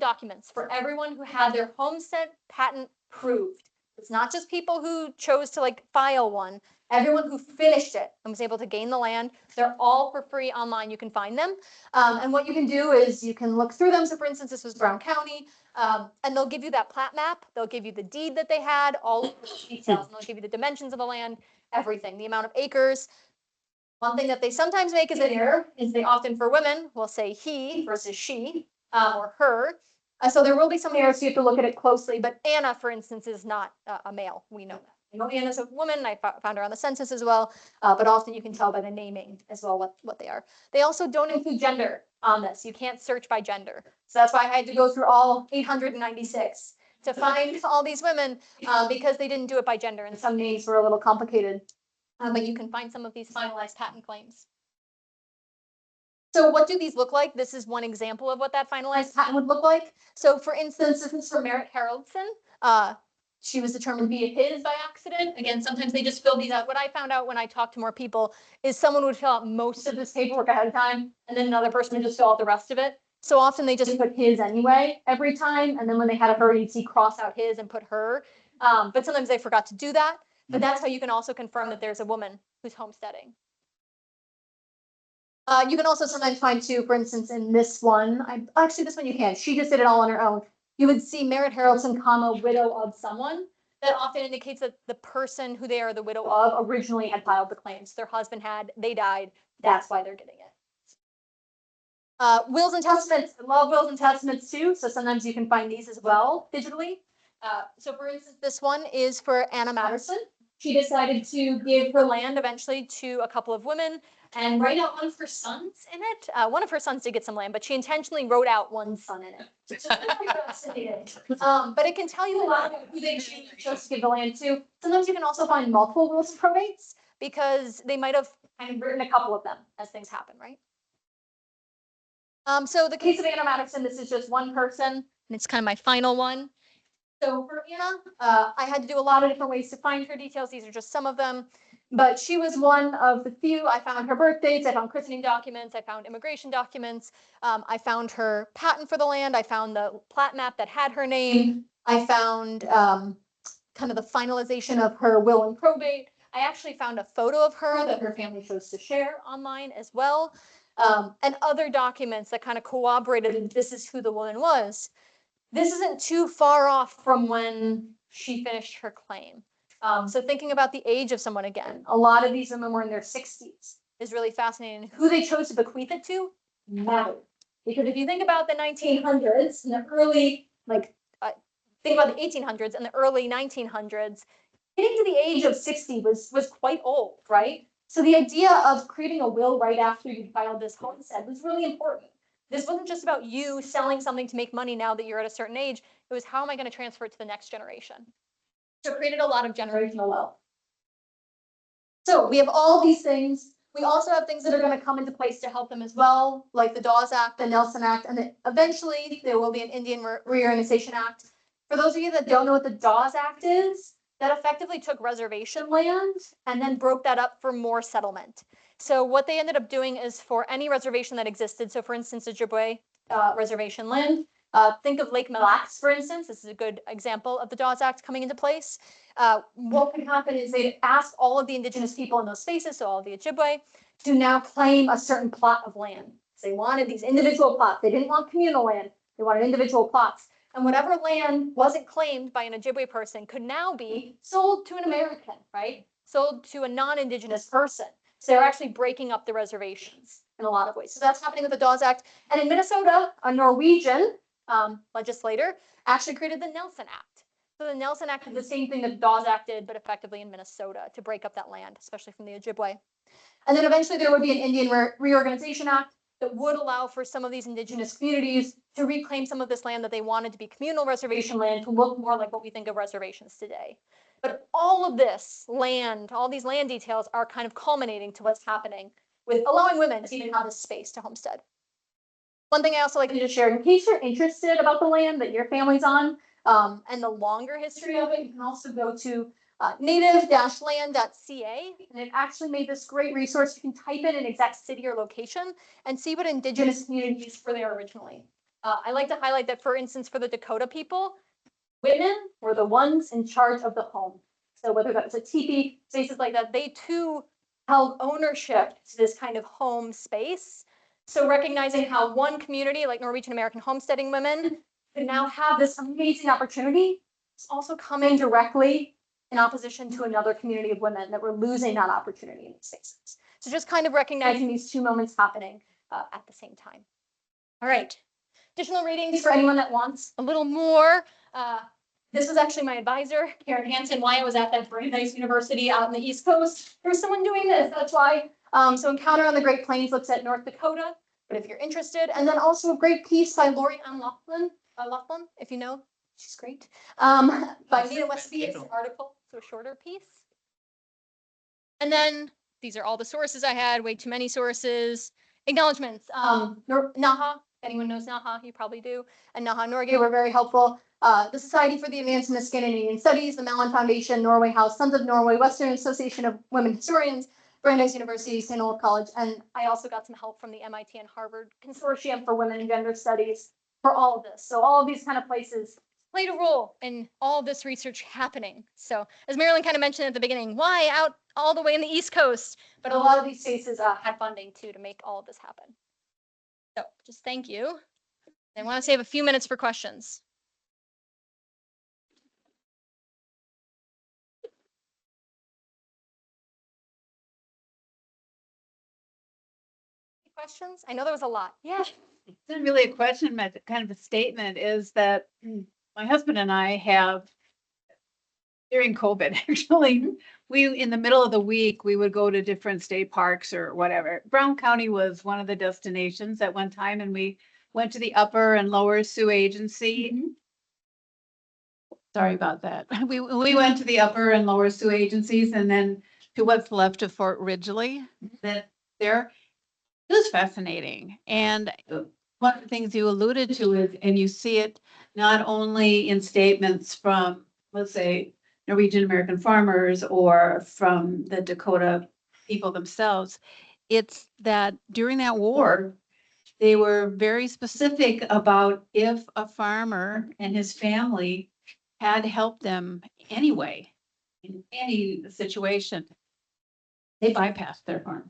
documents for everyone who had their homestead patent proved. It's not just people who chose to like file one. Everyone who finished it and was able to gain the land, they're all for free online. You can find them. And what you can do is you can look through them. So for instance, this was Brown County, and they'll give you that plat map. They'll give you the deed that they had, all of the details, and they'll give you the dimensions of the land, everything, the amount of acres. One thing that they sometimes make as an error is they often, for women, will say he versus she or her. So there will be some errors, so you have to look at it closely. But Anna, for instance, is not a male. We know that. I know Anna's a woman. I found her on the census as well. But often you can tell by the naming as well what they are. They also don't include gender on this. You can't search by gender. So that's why I had to go through all 896 to find all these women because they didn't do it by gender. And some names were a little complicated. But you can find some of these finalized patent claims. So what do these look like? This is one example of what that finalized patent would look like. So for instance, this is for Merritt Haraldson. She was determined to be his by accident. Again, sometimes they just fill these out. What I found out when I talked to more people is someone would fill out most of this paperwork ahead of time, and then another person would just fill out the rest of it. So often they just put his anyway every time, and then when they had a her, you'd see cross out his and put her. But sometimes they forgot to do that. But that's how you can also confirm that there's a woman who's homesteading. You can also sometimes find too, for instance, in this one, actually this one you can, she just did it all on her own. You would see Merritt Haraldson, comma, widow of someone. That often indicates that the person who they are the widow of originally had filed the claims. Their husband had, they died, that's why they're getting it. Wills and testaments, I love wills and testaments too, so sometimes you can find these as well digitally. So for instance, this one is for Anna Matterson. She decided to give her land eventually to a couple of women and write out one of her sons in it. One of her sons did get some land, but she intentionally wrote out one son in it. But it can tell you a lot about who they chose to give the land to. Sometimes you can also find multiple wills and probates because they might have kind of written a couple of them as things happen, right? So the case of Anna Matterson, this is just one person, and it's kind of my final one. So for Anna, I had to do a lot of different ways to find her details. These are just some of them. But she was one of the few. I found her birth dates, I found christening documents, I found immigration documents, I found her patent for the land, I found the plat map that had her name, I found kind of the finalization of her will and probate. I actually found a photo of her that her family chose to share online as well, and other documents that kind of corroborated that this is who the woman was. This isn't too far off from when she finished her claim. So thinking about the age of someone again, a lot of these women were in their 60s is really fascinating. Who they chose to bequeath it to mattered. Because if you think about the 1900s and the early, think about the 1800s and the early 1900s, getting to the age of 60 was quite old, right? So the idea of creating a will right after you filed this homestead was really important. This wasn't just about you selling something to make money now that you're at a certain age. It was how am I going to transfer it to the next generation? So it created a lot of generational wealth. So we have all these things. We also have things that are going to come into place to help them as well, like the Dawes Act, the Nelson Act, and then eventually there will be an Indian Reorganization Act. For those of you that don't know what the Dawes Act is, that effectively took reservation land and then broke that up for more settlement. So what they ended up doing is for any reservation that existed, so for instance, Ojibwe reservation land, think of Lake Mille Lacs, for instance. This is a good example of the Dawes Act coming into place. What can happen is they'd ask all of the indigenous people in those spaces, so all of the Ojibwe, to now claim a certain plot of land. So they wanted these individual plots. They didn't want communal land. They wanted individual plots. And whatever land wasn't claimed by an Ojibwe person could now be sold to an American, right? Sold to a non-indigenous person. So they're actually breaking up the reservations in a lot of ways. So that's happening with the Dawes Act. And in Minnesota, a Norwegian legislator actually created the Nelson Act. So the Nelson Act did the same thing that the Dawes Act did, but effectively in Minnesota to break up that land, especially from the Ojibwe. And then eventually there would be an Indian Reorganization Act that would allow for some of these indigenous communities to reclaim some of this land that they wanted to be communal reservation land to look more like what we think of reservations today. But all of this land, all these land details are kind of culminating to what's happening with allowing women to even have this space to homestead. One thing I also like to just share, in case you're interested about the land that your family's on and the longer history of it, you can also go to native-land.ca, and it actually made this great resource. You can type in an exact city or location and see what indigenous communities were there originally. I like to highlight that, for instance, for the Dakota people, women were the ones in charge of the home. So whether that's a teepee, spaces like that, they too held ownership to this kind of home space. So recognizing how one community, like Norwegian American homesteading women, could now have this amazing opportunity, it's also coming directly in opposition to another community of women that were losing that opportunity in these spaces. So just kind of recognizing these two moments happening at the same time. All right. Additional readings for anyone that wants a little more. This was actually my advisor, Karen Hansen, why I was at that Brandeis University out in the East Coast. There was someone doing this, that's why. So Encounter on the Great Plains looks at North Dakota, but if you're interested, and then also a great piece by Lori Ann Laughlin, if you know, she's great, by Nina Westby. It's an article, so a shorter piece. And then these are all the sources I had, way too many sources. Acknowledgements, NAHA, anyone knows NAHA, you probably do, and NAHA Norge were very helpful. The Society for the Advancement of Scandinavian Studies, the Mellon Foundation, Norway House, Sons of Norway, Western Association of Women Historians, Brandeis University, St. Olaf College, and I also got some help from the MIT and Harvard Consortium for Women and Gender Studies for all of this. So all of these kind of places played a role in all of this research happening. So as Marilyn kind of mentioned at the beginning, why out all the way in the East Coast? But a lot of these spaces had funding too to make all of this happen. So just thank you. I want to save a few minutes for questions. Questions? I know there was a lot. Yeah. It's not really a question, but kind of a statement is that my husband and I have, during COVID, actually, in the middle of the week, we would go to different state parks or whatever. Brown County was one of the destinations at one time, and we went to the Upper and Lower Sioux Agency. Mm-hmm. Sorry about that. We went to the Upper and Lower Sioux agencies, and then to what's left of Fort Ridgely. That there. It was fascinating. And one of the things you alluded to is, and you see it not only in statements from, let's say, Norwegian American farmers or from the Dakota people themselves, it's that during that war, they were very specific about if a farmer and his family had helped them anyway, in any situation, they bypassed their farm.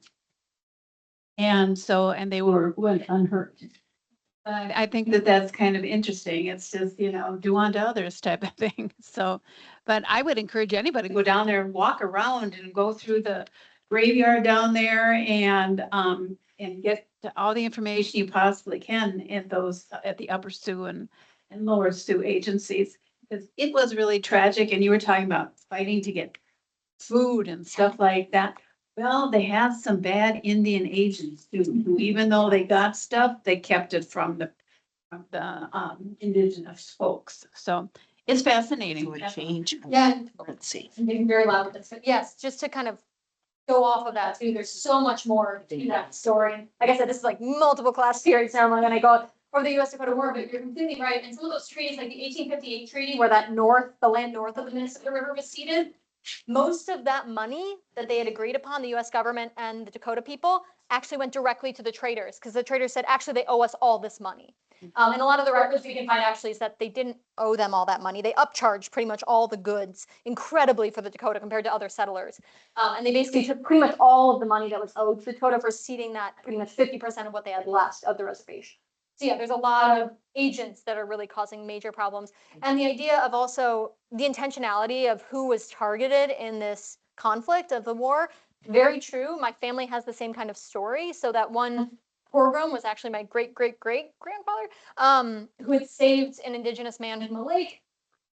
And so, and they went unhurt. I think that that's kind of interesting. It's just, do unto others type of thing. So, but I would encourage anybody to go down there and walk around and go through the graveyard down there and get to all the information you possibly can at the Upper Sioux and Lower Sioux agencies. Because it was really tragic. And you were talking about fighting to get food and stuff like that. Well, they had some bad Indian agents too, who even though they got stuff, they kept it from the indigenous folks. So it's fascinating. So it changed. Yeah. Let's see. I'm being very loud with this, but yes, just to kind of go off of that too, there's so much more to that story. Like I said, this is like multiple class periods now, and I go over the US Dakota War, but you're completely right. And some of those treaties, like the 1858 treaty, where the land north of the Minnesota River was ceded, most of that money that they had agreed upon, the US government and the Dakota people, actually went directly to the traders, because the traders said, actually, they owe us all this money. And a lot of the records we can find actually is that they didn't owe them all that money. They upcharged pretty much all the goods incredibly for the Dakota compared to other settlers. And they basically took pretty much all of the money that was owed to the Dakota for ceding that pretty much 50% of what they had left of the reservation. So yeah, there's a lot of agents that are really causing major problems. And the idea of also the intentionality of who was targeted in this conflict of the war, very true. My family has the same kind of story. So that one pogrom was actually my great-great-great-grandfather, who had saved an indigenous man from a lake.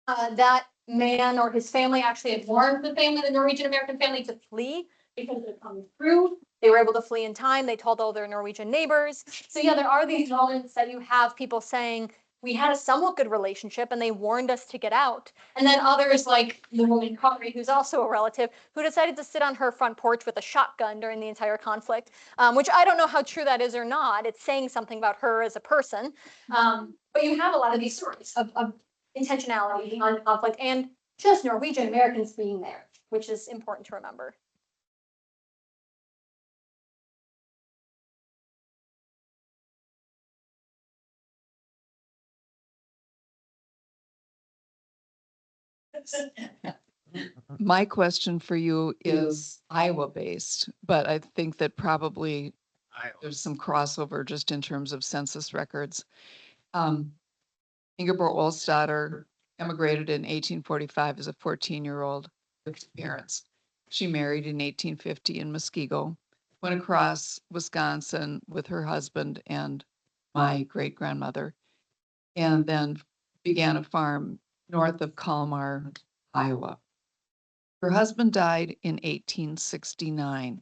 That man or his family actually had warned the Norwegian American family, to flee because they're coming through. They were able to flee in time. They told all their Norwegian neighbors. So yeah, there are these moments that you have people saying, we had a somewhat good relationship and they warned us to get out. And then others, like the woman Connery, who's also a relative, who decided to sit on her front porch with a shotgun during the entire conflict, which I don't know how true that is or not. It's saying something about her as a person. But you have a lot of these stories of intentionality on conflict and just Norwegian Americans being there, which is important to remember. My question for you is Iowa-based, but I think that probably there's some crossover just in terms of census records. Ingeborg Olstadter emigrated in 1845 as a 14-year-old with parents. She married in 1850 in Muskego, went across Wisconsin with her husband and my great-grandmother, and then began a farm north of Kalmar, Iowa. Her husband died in 1869.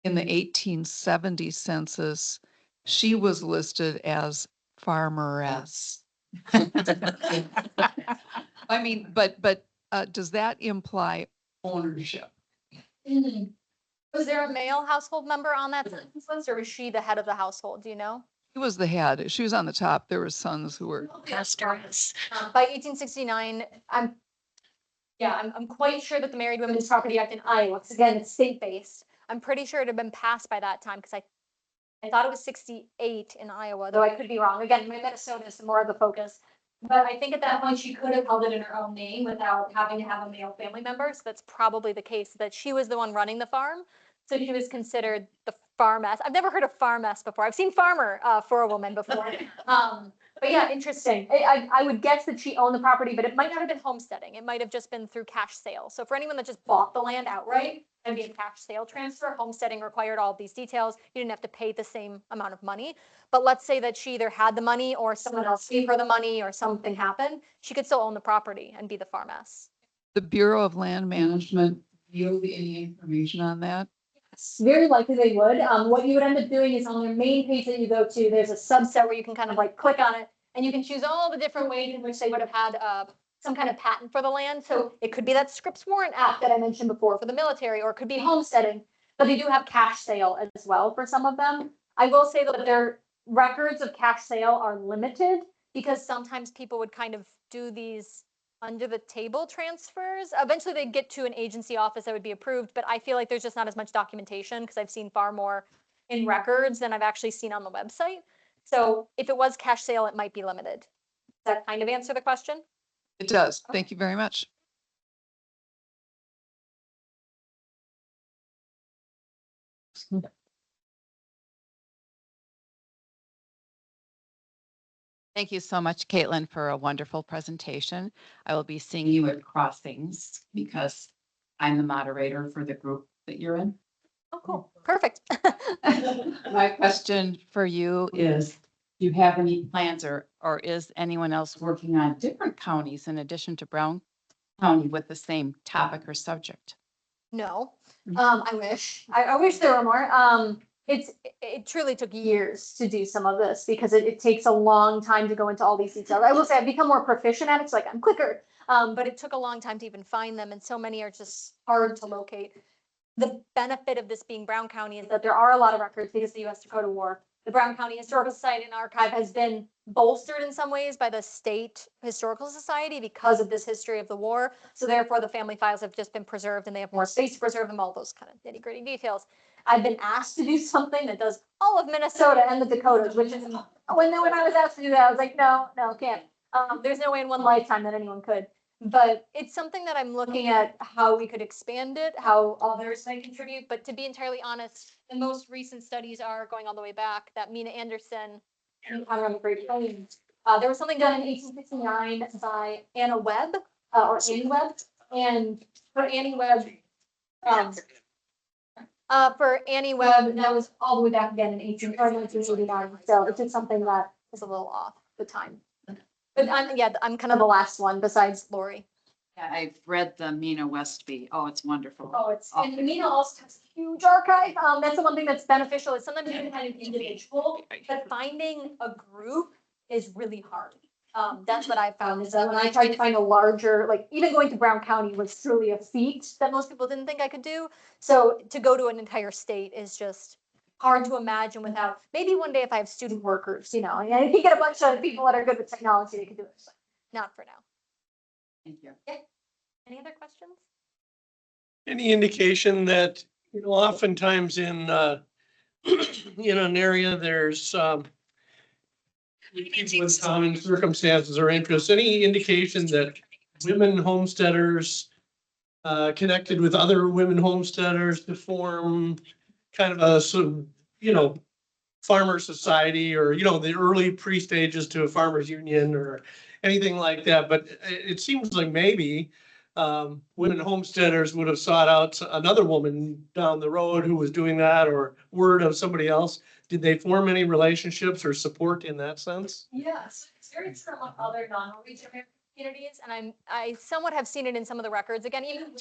In the 1870 census, she was listed as farmeress. I mean, but does that imply ownership? Was there a male household member on that census list, or was she the head of the household? Do you know? She was the head. She was on the top. There were sons who were. By 1869, I'm quite sure that the Married Women's Property Act in Iowa, because again, it's state-based. I'm pretty sure it had been passed by that time, because I thought it was 68 in Iowa, though I could be wrong. Again, my Minnesota is more of the focus. But I think at that point, she could have held it in her own name without having to have a male family member. So that's probably the case, that she was the one running the farm. So she was considered the farmess. I've never heard of farmess before. I've seen farmer for a woman before. But yeah, interesting. I would guess that she owned the property, but it might not have been homesteading. It might have just been through cash sale. So for anyone that just bought the land outright, it'd be a cash sale transfer. Homesteading required all of these details. You didn't have to pay the same amount of money. But let's say that she either had the money or someone else gave her the money or something happened, she could still own the property and be the farmess. The Bureau of Land Management yield any information on that? Very likely they would. What you would end up doing is on their main page that you go to, there's a subset where you can kind of like click on it and you can choose all the different ways in which they would have had some kind of patent for the land. So it could be that Scripps Warrant Act that I mentioned before for the military, or it could be homesteading, but they do have cash sale as well for some of them. I will say that their records of cash sale are limited because sometimes people would kind of do these under the table transfers. Eventually they'd get to an agency office that would be approved, but I feel like there's just not as much documentation because I've seen far more in records than I've actually seen on the website. So if it was cash sale, it might be limited. Does that kind of answer the question? It does. Thank you very much. Thank you so much, Caitlin, for a wonderful presentation. I will be seeing you at Crossings because I'm the moderator for the group that you're in. Oh, cool. Perfect. My question for you is, do you have any plans or is anyone else working on different counties in addition to Brown County with the same topic or subject? No, I wish. I wish there were more. It truly took years to do some of this because it takes a long time to go into all these details. I will say I've become more proficient at it, so like I'm quicker. But it took a long time to even find them, and so many are just hard to locate. The benefit of this being Brown County is that there are a lot of records because of the U.S. Dakota War. The Brown County Historical Society and Archive has been bolstered in some ways by the State Historical Society because of this history of the war. So therefore, the family files have just been preserved and they have more space to preserve them, all those kind of nitty-gritty details. I've been asked to do something that does all of Minnesota and the Dakotas, which is when I was asked to do that, I was like, no, can't. There's no way in one lifetime that anyone could. But it's something that I'm looking at how we could expand it, how others might contribute. But to be entirely honest, the most recent studies are going all the way back. That Mina Anderson encounter on the Great Plains. There was something done in 1869 by Anna Webb, or Annie Webb, and for Annie Webb, that was all the way back again in 1989. So it's just something that is a little off the time. But I'm kind of the last one besides Lori. Yeah, I've read the Mina Westby. Oh, it's wonderful. And Mina also has a huge archive. That's the one thing that's beneficial is sometimes you can kind of individual, but finding a group is really hard. That's what I found is that when I tried to find a larger, like even going to Brown County was truly a feat that most people didn't think I could do. So to go to an entire state is just hard to imagine without, maybe one day if I have student workers, and I can get a bunch of people that are good with technology, they can do it. But not for now. Thank you. Yeah. Any other questions? Any indication that, oftentimes in an area, there's people with common circumstances or interests, any indication that women homesteaders connected with other women homesteaders to form kind of a sort of, farmer society, or, the early pre-stages to a farmers union or anything like that. But it seems like maybe women homesteaders would have sought out another woman down the road who was doing that, or word of somebody else. Did they form any relationships or support in that sense? Yes, it's very similar to other non-Norwegian American communities, and I somewhat have seen it in some of the records. Again, even when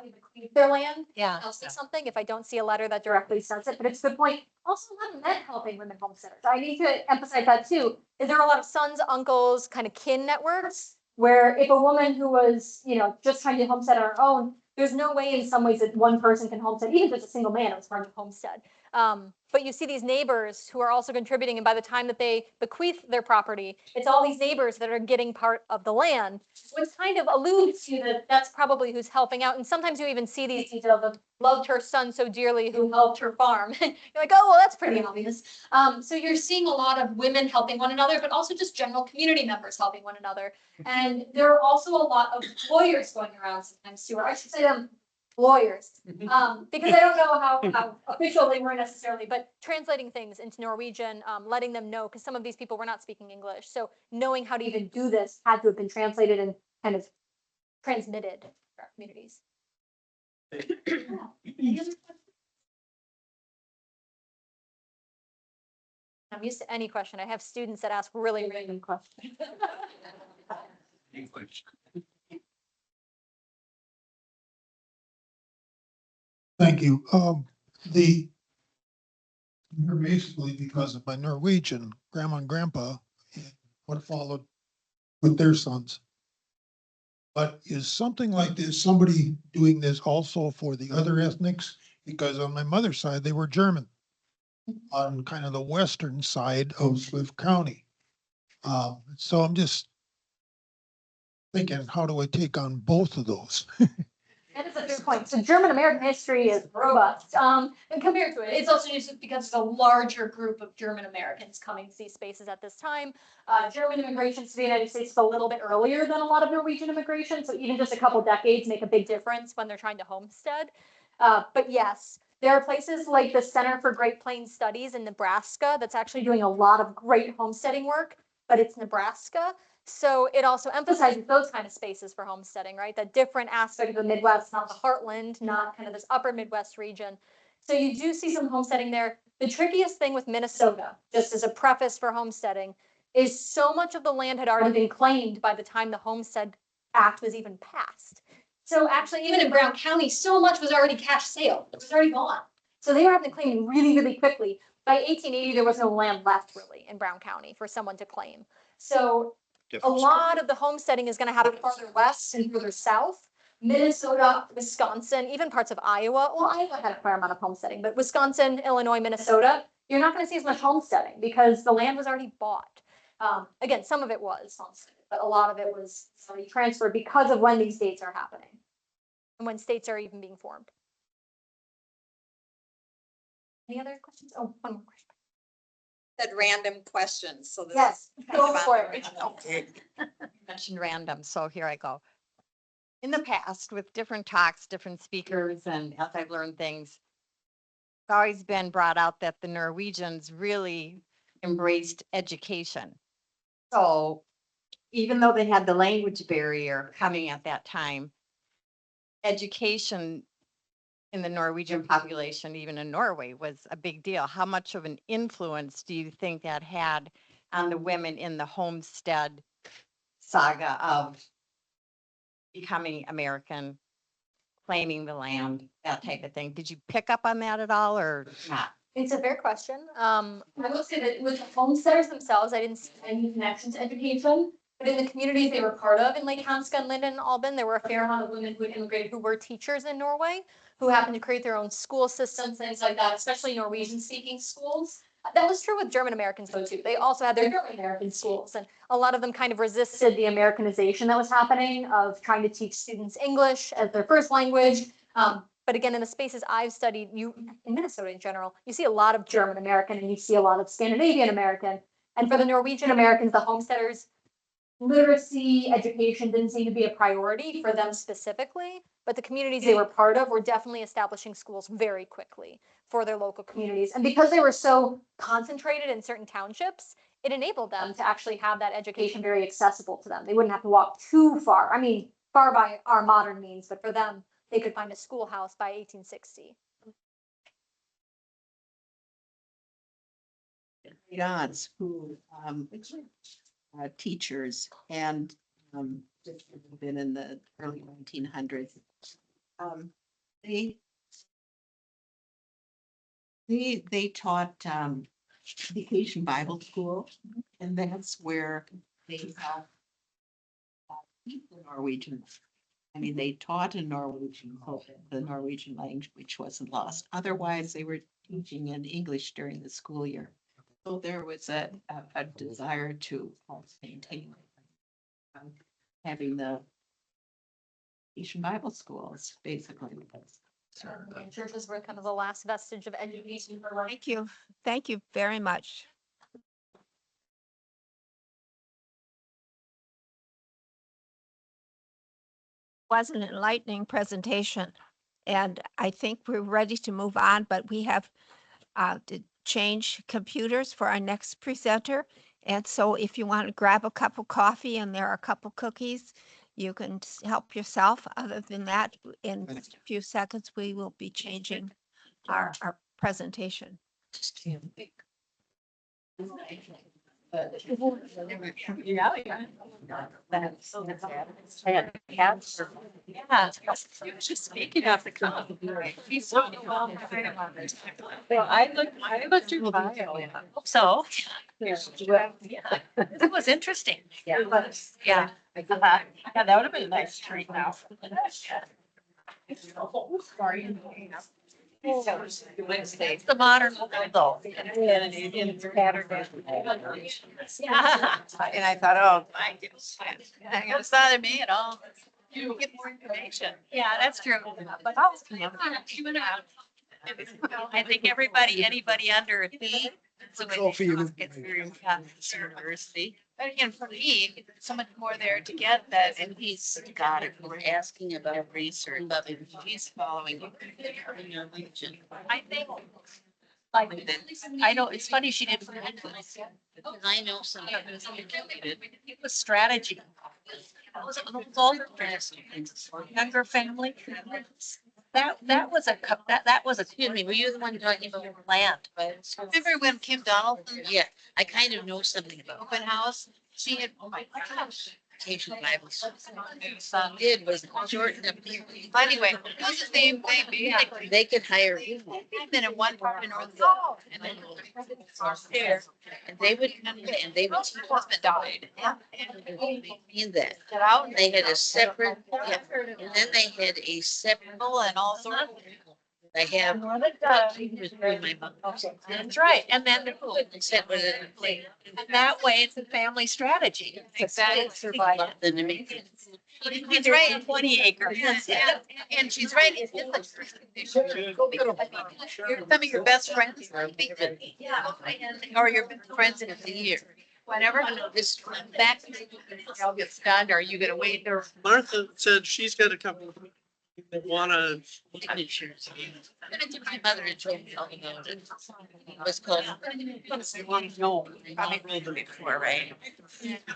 they bequeath their land, Yeah. I'll say something if I don't see a letter that directly says it, but it's a good point. Also, a lot of men helping women homesteaders. I need to emphasize that too. Is there are a lot of sons, uncles, kind of kin networks where if a woman who was, just trying to homestead on her own, there's no way in some ways that one person can homestead, even just a single man, it was hard to homestead. But you see these neighbors who are also contributing, and by the time that they bequeath their property, it's all these neighbors that are getting part of the land, which kind of alludes to that that's probably who's helping out. And sometimes you even see these details of loved her son so dearly who helped her farm. You're like, oh, well, that's pretty obvious. So you're seeing a lot of women helping one another, but also just general community members helping one another. And there are also a lot of lawyers going around sometimes too, or I should say them lawyers, because I don't know how official they were necessarily, but translating things into Norwegian, letting them know, because some of these people were not speaking English. So knowing how to even do this had to have been translated and kind of transmitted to our communities. Any other questions? I'm used to any question. I have students that ask really random questions. English. Thank you. Basically because of my Norwegian grandma and grandpa, and what followed with their sons. But is something like this, somebody doing this also for the other ethnics? Because on my mother's side, they were German on kind of the western side of Swift County. So I'm just thinking, how do I take on both of those? That is a good point. So German American history is robust. And compared to it, it's also just because there's a larger group of German Americans coming to these spaces at this time. German immigration to the United States is a little bit earlier than a lot of Norwegian immigration. So even just a couple decades make a big difference when they're trying to homestead. But yes, there are places like the Center for Great Plains Studies in Nebraska that's actually doing a lot of great homesteading work, but it's Nebraska. So it also emphasizes those kind of spaces for homesteading, right? That different aspect of the Midwest, not the heartland, not kind of this upper Midwest region. So you do see some homesteading there. The trickiest thing with Minnesota, just as a preface for homesteading, is so much of the land had already been claimed by the time the Homestead Act was even passed. So actually, even in Brown County, so much was already cash sale. It was already gone. So they were having to claim really, really quickly. By 1880, there was no land left really in Brown County for someone to claim. So a lot of the homesteading is going to happen farther west and further south. Minnesota, Wisconsin, even parts of Iowa. Well, Iowa had a fair amount of homesteading, but Wisconsin, Illinois, Minnesota, you're not going to see as much homesteading because the land was already bought. Again, some of it was homesteaded, but a lot of it was already transferred because of when these states are happening and when states are even being formed. Any other questions? Oh, one more question. Said random questions, so this. Yes, is kind go of for on it. the original. You mentioned random, so here I go. In the past, with different talks, different speakers, and as I've learned things, it's always been brought out that the Norwegians really embraced education. So even though they had the language barrier coming at that time, education in the Norwegian population, even in Norway, was a big deal. How much of an influence do you think that had on the women in the homestead saga of becoming American, claiming the land, that type of thing? Did you pick up on that at all or not? It's a fair question. I will say that with the homesteaders themselves, I didn't see any connection to education. But in the communities they were part of in Lake Hanska and Linden and Alban, there were a fair amount of women who had immigrated who were teachers in Norway, who happened to create their own school systems, things like that, especially Norwegian speaking schools. That was true with German Americans though too. They also had their German American schools, and a lot of them kind of resisted the Americanization that was happening of trying to teach students English as their first language. But again, in the spaces I've studied, in Minnesota in general, you see a lot of German American and you see a lot of Scandinavian American. And for the Norwegian Americans, the homesteaders, literacy education didn't seem to be a priority for them specifically, but the communities they were part of were definitely establishing schools very quickly for their local communities. And because they were so concentrated in certain townships, it enabled them to actually have that education very accessible to them. They wouldn't have to walk too far. I mean, far by our modern means, but for them, they could find a schoolhouse by 1860. aunts who, teachers and, been in the early 1900s. They, they taught, vacation Bible school, and that's where they helped keep the Norwegian. I mean, they taught in Norwegian, so the Norwegian language wasn't lost. Otherwise, they were teaching in English during the school year. So there was a desire to maintain having the Asian Bible schools, basically. Churches were kind of the last vestige of education for life. Thank you. Thank you very much. Was an enlightening presentation, and I think we're ready to move on, but we have to change computers for our next presenter. And so if you want to grab a cup of coffee and there are a couple cookies, you can help yourself. Other than that, in just a few seconds, we will be changing our presentation. Yeah, just speaking of the company, he's so well. Well, I looked your bio. Hope so. Yeah, it was interesting. Yeah. Yeah. Yeah, that would have been a nice treat now. Sorry. It's the modern world though. And it's patterned. Yeah. And I thought, oh, my goodness, I'm gonna bother me at all. You get more information. Yeah, that's true. But I think anybody under a B. It's very university. But again, for me, so much more there to get that, and he's got it. We're asking about research, but he's following. I think. Like, I know, it's funny she didn't. I know some. It was strategy. Was it older younger family? That was that was excuse me, were you the one talking about land? Remember when Kim Donaldson? Yeah, I kind of know something about open house. She had, oh my gosh. Vacation Bibles. Did was shortened up. Anyway, it was the same thing. They could hire. I've been in one part in North Dakota and then there. And they would come and they would. Husband died. In that. They had a separate, and then they had a separate. And all sorts. I have. That's right. And then and that way it's a family strategy. Exactly. Survive. He's right, 20 acres. And she's right. Some of your best friends. Yeah. Or your best friends in a year. Whenever this back gets done, are you gonna wait or? Martha said she's got a couple that wanna. I'm gonna do my mother and told me all about it. It was called. They want to know. Probably before, right?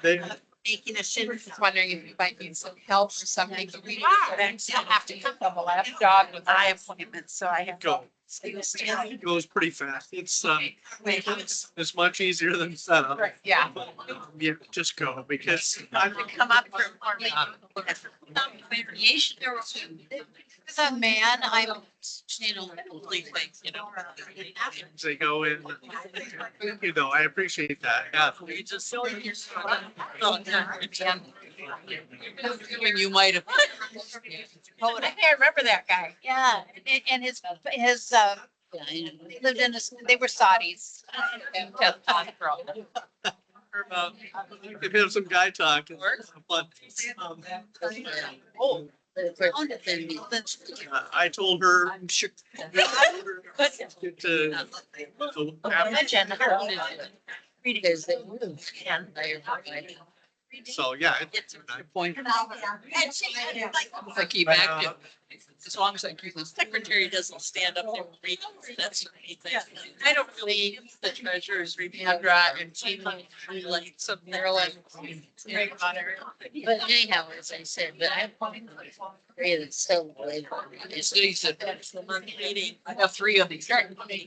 They, Making a shit, just wondering if you might need some help or something. We still have to cook on the last job with eye appointments, so I have. go. It goes pretty fast. It's much easier than setup. Right, yeah. Yeah, just go because To come up for some variation or. As a man, I'm, complete things, they go in, I appreciate that. Yeah. You just. You might have. Oh, I can't remember that guy. Yeah, and his, he lived in they were Saudis. They've had some guy talk, but Oh. I told her. I'm sure. To. Imagine. Because they moved. So, yeah. It's I- point. And she, like, If I keep active, as long as I keep this. secretary doesn't stand up there and read, that's the main thing. I don't really, the treasurer's Sandra and she like some Maryland. But anyhow, as I said, but I'm really so. It's decent. That's the month meeting. I have 3 of these. I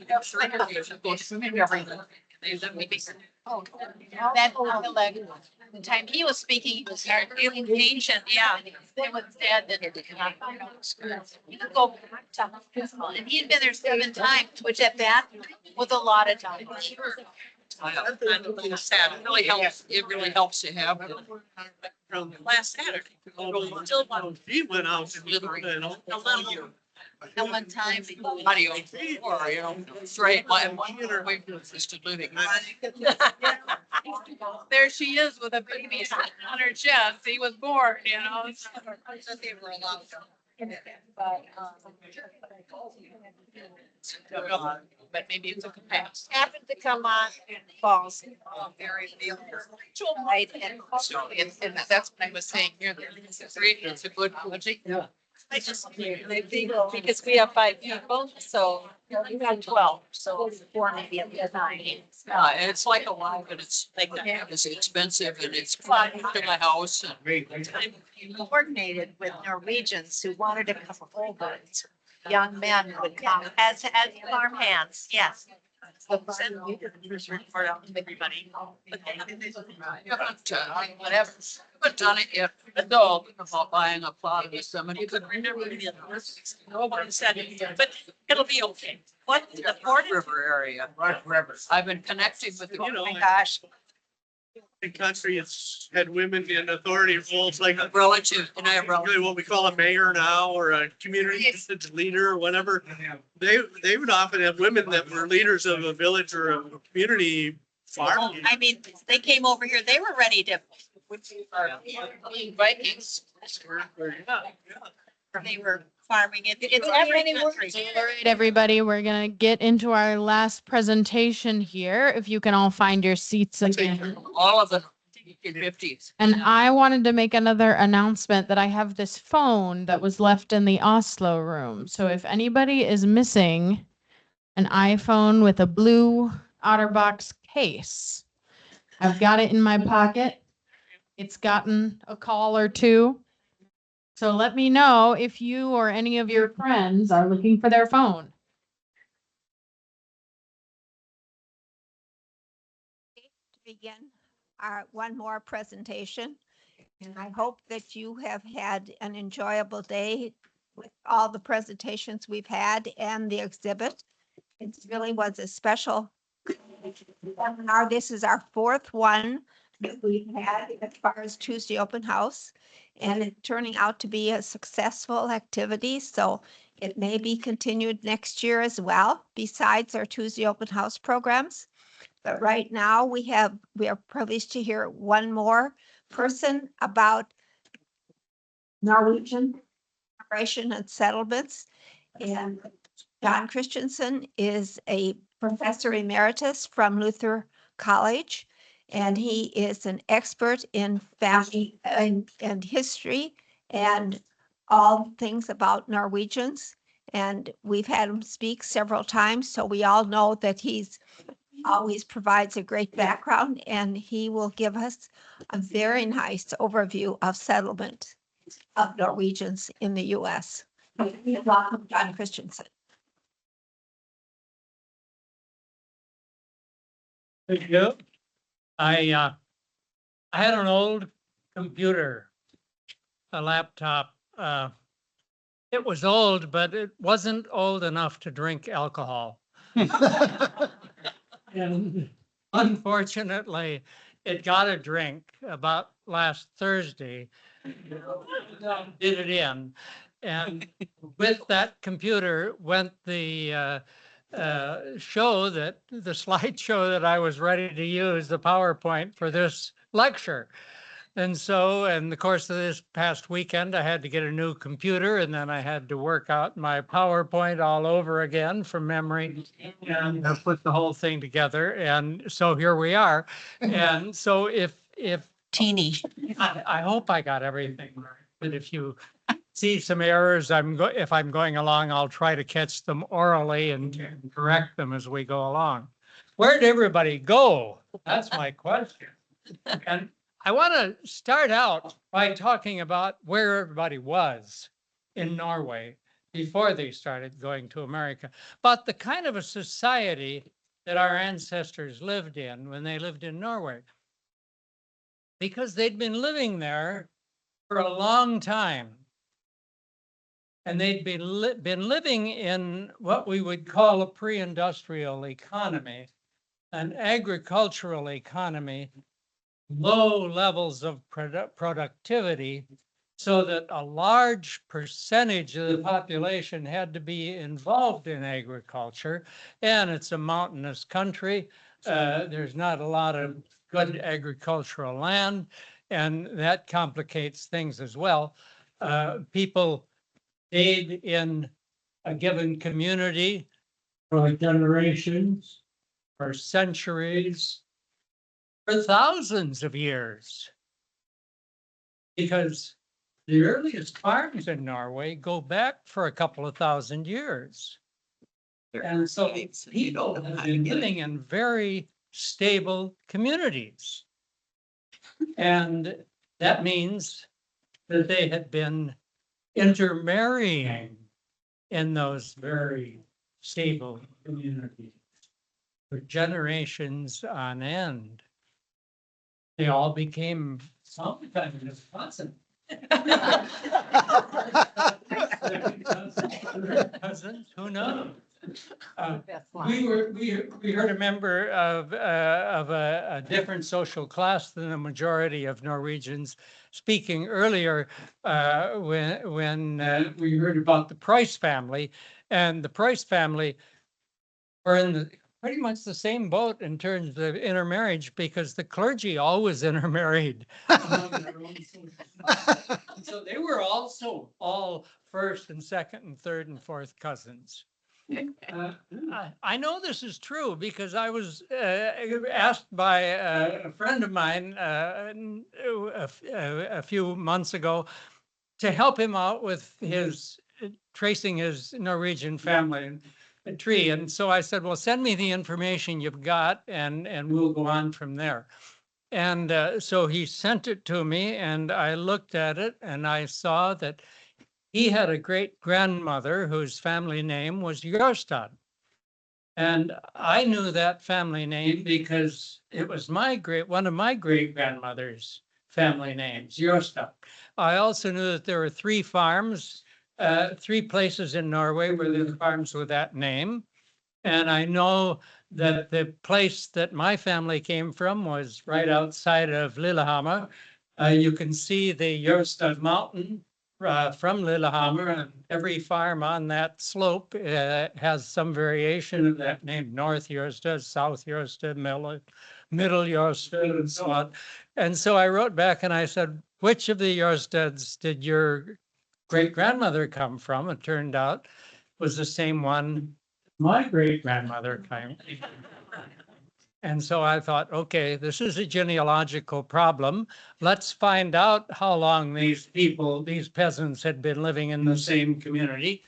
have 3 of these. Go swimming every night. The time he was speaking, he was feeling ancient, yeah. It was sad that he could go back to hospital, and he had been there 7 times, which at that was a lot of time. It really helps to have it. From last Saturday. Still one. She went out and, you know, A little. At one time. Audio, or, you know, straight, one year away from assisted living. There she is with a baby on her chest. He was born, you know. They were allowed. But maybe it's a pass. Happened to come on falls. Very Right, and that's what I was saying here, it's great, it's a good project. Yeah. I just, I think, because we have 5 people, so you got 12, so 4 maybe at the time. It's like a lot, but it's like, it's expensive and it's fun to the house and. Coordinated with Norwegians who wanted to come over. Young men would come as farm hands, yes. Send report out to everybody. Haven't done it yet. No, about buying a plot of the cemetery. Couldn't remember the others. Nobody said it, but it'll be okay. What, the port? River area. I've been connecting with the. You know, Oh my gosh. the country, it's had women in authority roles, like Relative, and I have really what we call a mayor now, or a community leader, or whatever. They would often have women that were leaders of a village or a community farm. I mean, they came over here, they were ready to. Vikings. They were farming it. It's every country. All right, everybody, we're gonna get into our last presentation here. If you can all find your seats again. All of the 50s. And I wanted to make another announcement that I have this phone that was left in the Oslo room. So if anybody is missing an iPhone with a blue OtterBox case, I've got it in my pocket. It's gotten a call or two. So let me know if you or any of your friends are looking for their phone. To begin our one more presentation. And I hope that you have had an enjoyable day with all the presentations we've had and the exhibit. It really was a special webinar. This is our 4th one that we've had as far as Tuesday open house. And it's turning out to be a successful activity. So it may be continued next year as well, besides our Tuesday open house programs. But right now we are privileged to hear one more person about Norwegian immigration and settlements. And John Christensen is a professor emeritus from Luther College. And he is an expert in family and history and all things about Norwegians. And we've had him speak several times, so we all know that he's always provides a great background, and he will give us a very nice overview of settlement of Norwegians in the U.S. Welcome, John Christensen. Thank you. I had an old computer, a laptop. It was old, but it wasn't old enough to drink alcohol. And unfortunately, it got a drink about last Thursday. Did it in. And with that computer went the the slideshow that I was ready to use, the PowerPoint for this lecture. And so in the course of this past weekend, I had to get a new computer, and then I had to work out my PowerPoint all over again from memory and put the whole thing together. And so here we are. And so if teeny. I hope I got everything right, but if you see some errors, if I'm going along, I'll try to catch them orally and correct them as we go along. Where'd everybody go? That's my question. And I want to start out by talking about where everybody was in Norway before they started going to America, but the kind of a society that our ancestors lived in when they lived in Norway. Because they'd been living there for a long time. And they'd been living in what we would call a pre-industrial economy, an agricultural economy, low levels of productivity, so that a large percentage of the population had to be involved in agriculture. And it's a mountainous country. There's not a lot of good agricultural land, and that complicates things as well. People stayed in a given community for generations, for centuries, for thousands of years. Because the earliest farms in Norway go back for a couple of thousand years. And so people have been living in very stable communities. And that means that they had been intermarrying in those very stable communities for generations on end. They all became some kind of cousin. Cousins, who knows? We heard a member of a different social class than the majority of Norwegians speaking earlier when we heard about the Price family, and the Price family were in pretty much the same boat in terms of intermarriage, because the clergy always intermarried among their own social class. So they were also all first and second and third and fourth cousins. I know this is true because I was asked by a friend of mine a few months ago to help him out with his tracing his Norwegian family tree. And so I said, well, send me the information you've got and we'll go on from there. And so he sent it to me and I looked at it and I saw that he had a great grandmother whose family name was Jørstad. And I knew that family name because it was one of my great grandmother's family names, Jørstad. I also knew that there were three farms, three places in Norway where there were farms with that name. And I know that the place that my family came from was right outside of Lillehammer. You can see the Jørstad mountain from Lillehammer, and every farm on that slope has some variation of that name: North Jørstad, South Jørstad, Middle Jørstad, and so on. And so I wrote back and I said, which of the Jørstads did your great-grandmother come from? It turned out it was the same one my great-grandmother came from. And so I thought, okay, this is a genealogical problem. Let's find out how long these peasants had been living in the same community.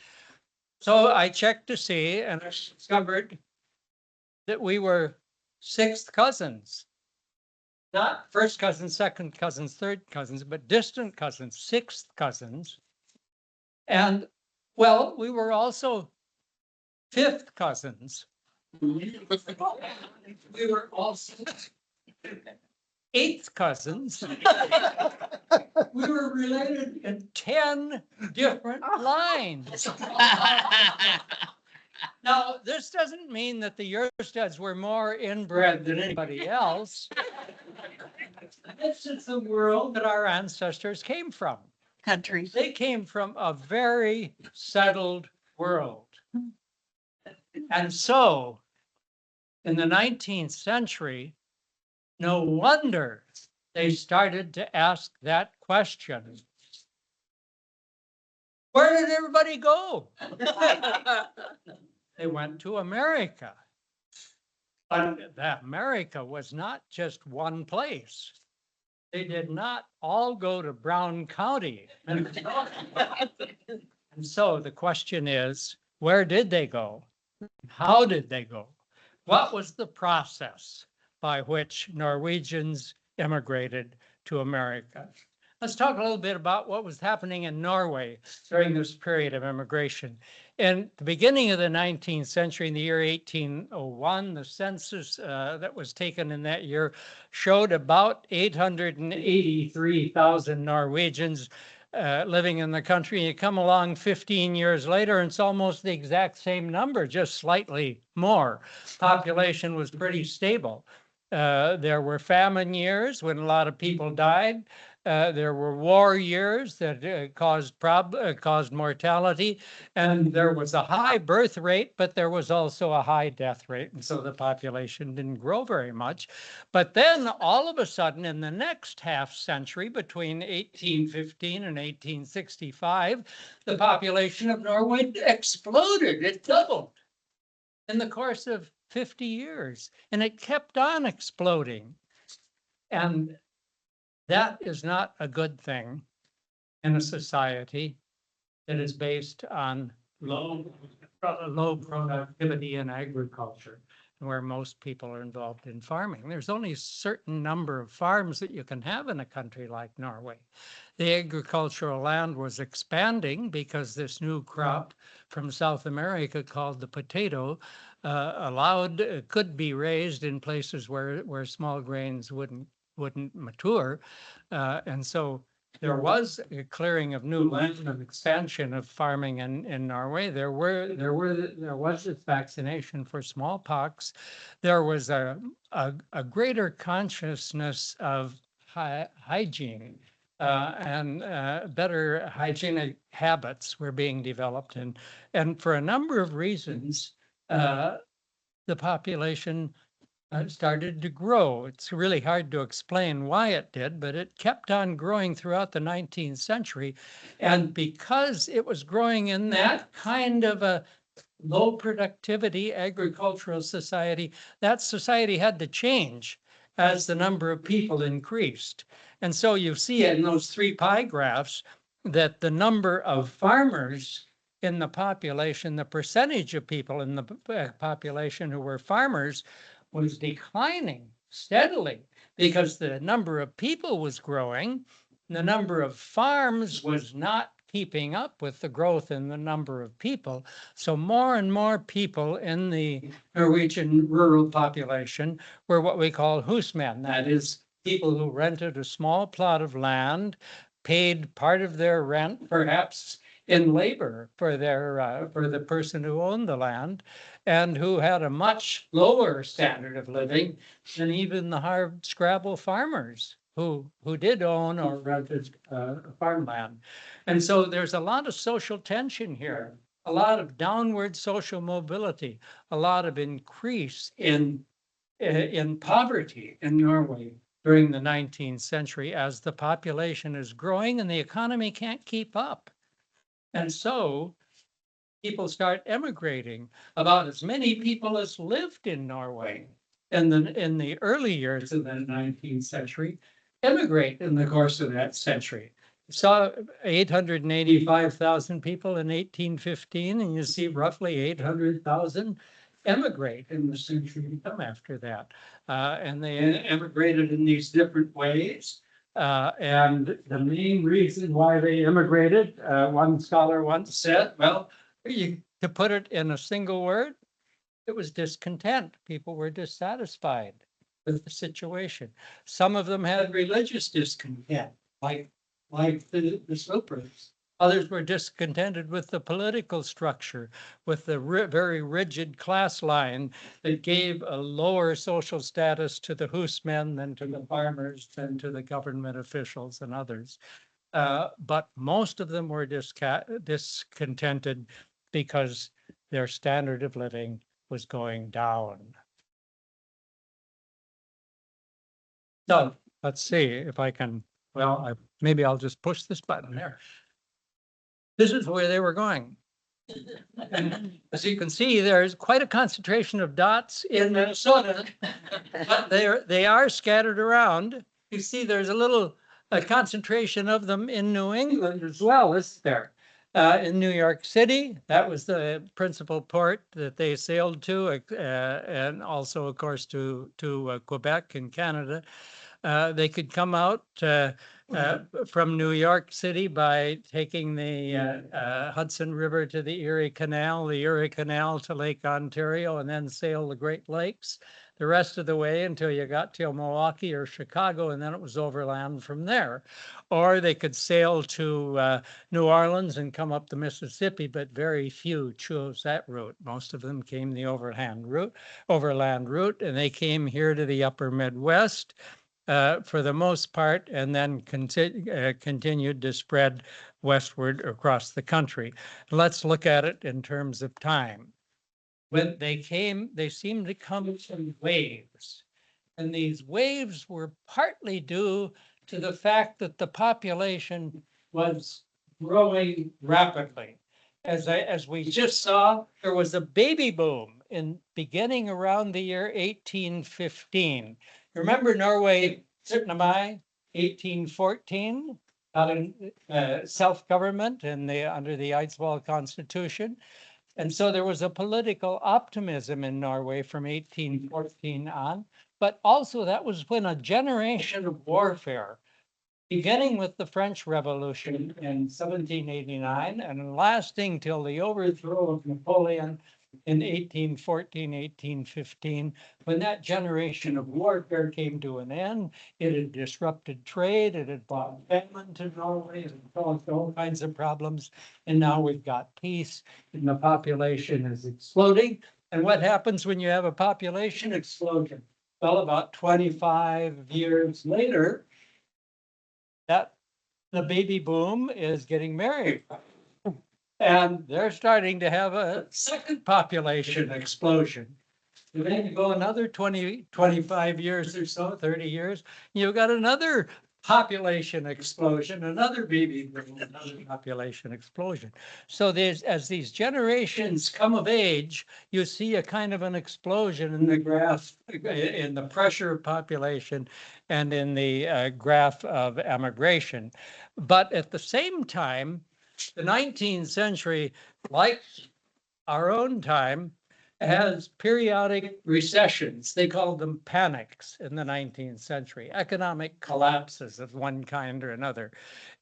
So I checked to see and I discovered that we were sixth cousins. Not first cousins, second cousins, third cousins, but distant cousins, sixth cousins. And well, we were also fifth cousins. We were also eighth cousins. We were related in 10 different lines. Now, this doesn't mean that the Jørstads were more inbred than anybody else. This is the world that our ancestors came from. Country. They came from a very settled world. And so, in the 19th century, no wonder they started to ask that question. Where did everybody go? They went to America. But that America was not just one place. They did not all go to Brown County. And so the question is, where did they go? How did they go? What was the process by which Norwegians immigrated to America? Let's talk a little bit about what was happening in Norway during this period of immigration. In the beginning of the 19th century, in the year 1801, the census that was taken in that year showed about 883,000 Norwegians living in the country. You come along 15 years later, and it's almost the exact same number, just slightly more. Population was pretty stable. There were famine years when a lot of people died. There were war years that caused mortality, and there was a high birth rate, but there was also a high death rate, and so the population didn't grow very much. But then all of a sudden, in the next half century, between 1815 and 1865, the population of Norway exploded. It doubled in the course of 50 years, and it kept on exploding. And that is not a good thing in a society that is based on low productivity in agriculture, where most people are involved in farming. There's only a certain number of farms that you can have in a country like Norway. The agricultural land was expanding because this new crop from South America called the potato could be raised in places where small grains wouldn't mature. And so there was a clearing of new land and expansion of farming in Norway. There was this vaccination for smallpox. There was a greater consciousness of hygiene and better hygienic habits were being developed, and for a number of reasons, the population started to grow. It's really hard to explain why it did, but it kept on growing throughout the 19th century. And because it was growing in that kind of a low productivity agricultural society, that society had to change as the number of people increased. And so you see in those 3 pie graphs that the number of farmers in the population, the percentage of people in the population who were farmers, was declining steadily because the number of people was growing. The number of farms was not keeping up with the growth in the number of people. So more and more people in the Norwegian rural population were what we call husmen. That is, people who rented a small plot of land, paid part of their rent, perhaps in labor for the person who owned the land, and who had a much lower standard of living than even the hard scrabble farmers who did own or rented farmland. And so there's a lot of social tension here, a lot of downward social mobility, a lot of increase in poverty in Norway during the 19th century as the population is growing and the economy can't keep up. And so people start emigrating. About as many people as lived in Norway in the early years of the 19th century emigrate in the course of that century. You saw 885,000 people in 1815, and you see roughly 800,000 emigrate in the century to come after that. And they emigrated in these different ways. And the main reason why they immigrated, one scholar once said, well, to put it in a single word, it was discontent. People were dissatisfied with the situation. Some of them had religious discontent, like the Sloopers. Others were discontented with the political structure, with the very rigid class line that gave a lower social status to the husmen than to the farmers, than to the government officials and others. But most of them were discontented because their standard of living was going down. So let's see if I can, maybe I'll just push this button there. This is where they were going. And as you can see, there's quite a concentration of dots in Minnesota, but they are scattered around. you see there's a concentration of them in New England as well, isn't there? In New York City, that was the principal port that they sailed to, and also, of course, to Quebec in Canada. They could come out from New York City by taking the Hudson River to the Erie Canal to Lake Ontario, and then sail the Great Lakes the rest of the way until you got to Milwaukee or Chicago, and then it was overland from there. Or they could sail to New Orleans and come up the Mississippi, but very few chose that route. Most of them came the overland route, and they came here to the upper Midwest for the most part, and then continued to spread westward across the country. Let's look at it in terms of time. When they came, they seemed to come in waves. And these waves were partly due to the fact that the population was growing rapidly. As we just saw, there was a baby boom beginning around the year 1815. Remember Norway, Sitnamai, 1814, self-government and under the Eidsvoll Constitution. And so there was a political optimism in Norway from 1814 on, but also that was when a generation of warfare, beginning with the French Revolution in 1789 and lasting till the overthrow of Napoleon in 1814, 1815, when that generation of warfare came to an end. It had disrupted trade, it had brought famine to Norway, it had caused all kinds of problems, and now we've got peace, and the population is exploding. And what happens when you have a population explosion? Well, about 25 years later, that the baby boom is getting married. And they're starting to have a second population explosion. And then you go another 20, 25 years or so, 30 years, you've got another population explosion, another baby boom, another population explosion. So as these generations come of age, you see a kind of an explosion in the graph, in the pressure of population and in the graph of emigration. But at the same time, the 19th century, like our own time, has periodic recessions. They called them panics in the 19th century, economic collapses of one kind or another.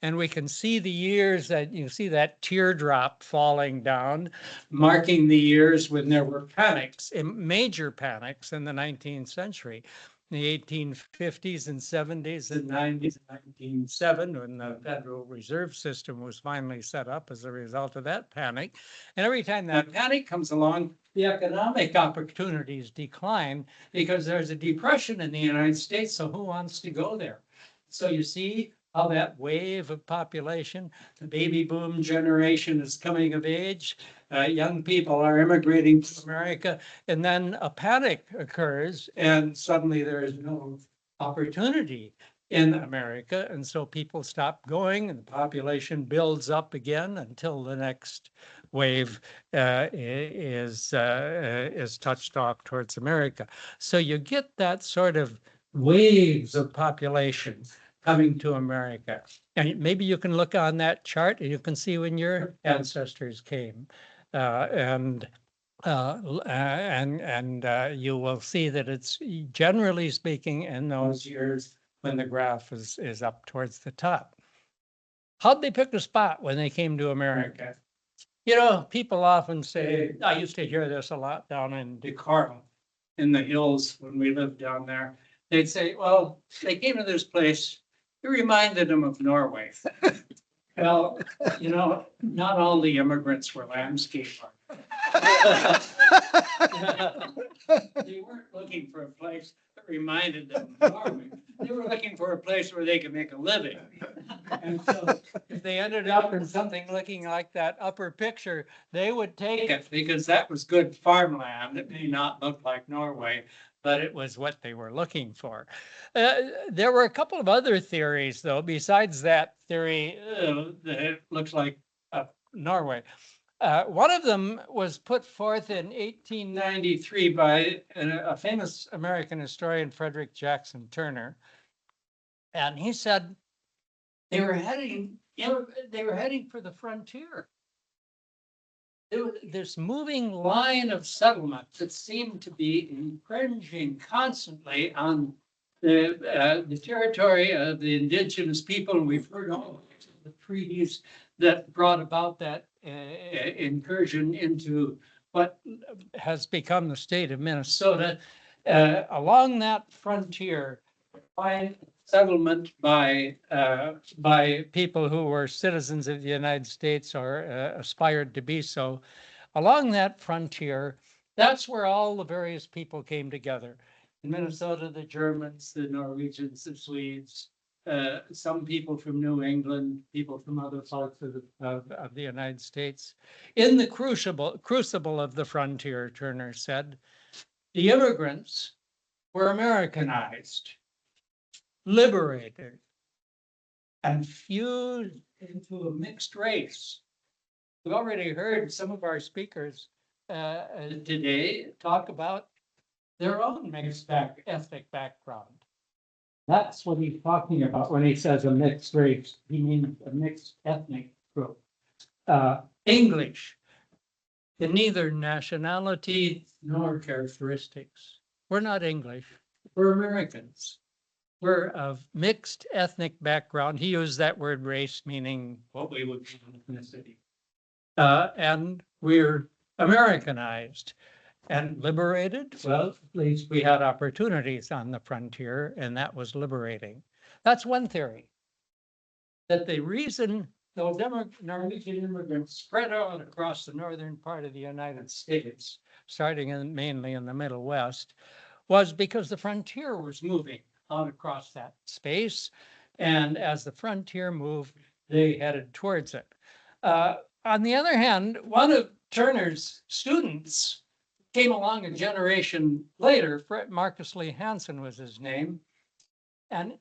And we can see the years that you see that teardrop falling down, marking the years when there were panics, major panics in the 19th century. In the 1850s and 70s and 90s, 1907, when the Federal Reserve System was finally set up as a result of that panic. And every time that panic comes along, the economic opportunities decline because there's a depression in the United States. So who wants to go there? So you see how that wave of population, the baby boom generation is coming of age. Young people are immigrating to America, and then a panic occurs, and suddenly there is no opportunity in America, and so people stop going, and the population builds up again until the next wave is touched off towards America. So you get that sort of waves of population coming to America. And maybe you can look on that chart and you can see when your ancestors came. And you will see that it's generally speaking in those years when the graph is up towards the top. How'd they pick a spot when they came to America? You know, people often say, I used to hear this a lot down in Decorah in the hills when we lived down there. They'd say, well, they came to this place, it reminded them of Norway. Well, you know, not all the immigrants were landscapers. They weren't looking for a place that reminded them of Norway. They were looking for a place where they could make a living. And so if they ended up in something looking like that upper picture, they would take it because that was good farmland. It may not look like Norway, but it was what they were looking for. There were a couple of other theories, though, besides that theory that it looks like Norway. One of them was put forth in 1893 by a famous American historian, Frederick Jackson Turner. And he said they were heading for the frontier. There was this moving line of settlement that seemed to be infringing constantly on the territory of the indigenous people. And we've heard all the treaties that brought about that incursion into what has become the state of Minnesota. Along that frontier, by settlement by people who were citizens of the United States or aspired to be so. Along that frontier, that's where all the various people came together. In Minnesota, the Germans, the Norwegians, the Swedes, some people from New England, people from other parts of the United States. In the crucible of the frontier, Turner said, the immigrants were Americanized, liberated, and fused into a mixed race. We've already heard some of our speakers today talk about their own mixed ethnic background. That's what he's talking about when he says a mixed race. He means a mixed ethnic group. English, in neither nationality nor characteristics. We're not English, we're Americans. We're of mixed ethnic background. He used that word race, meaning what we would call ethnicity. And we're Americanized and liberated. Well, at least we had opportunities on the frontier, and that was liberating. That's one theory. That the reason those Norwegian immigrants spread out across the northern part of the United States, starting mainly in the Middle West, was because the frontier was moving out across that space. And as the frontier moved, they headed towards it. On the other hand, one of Turner's students came along a generation later. Marcus Lee Hansen was his name. And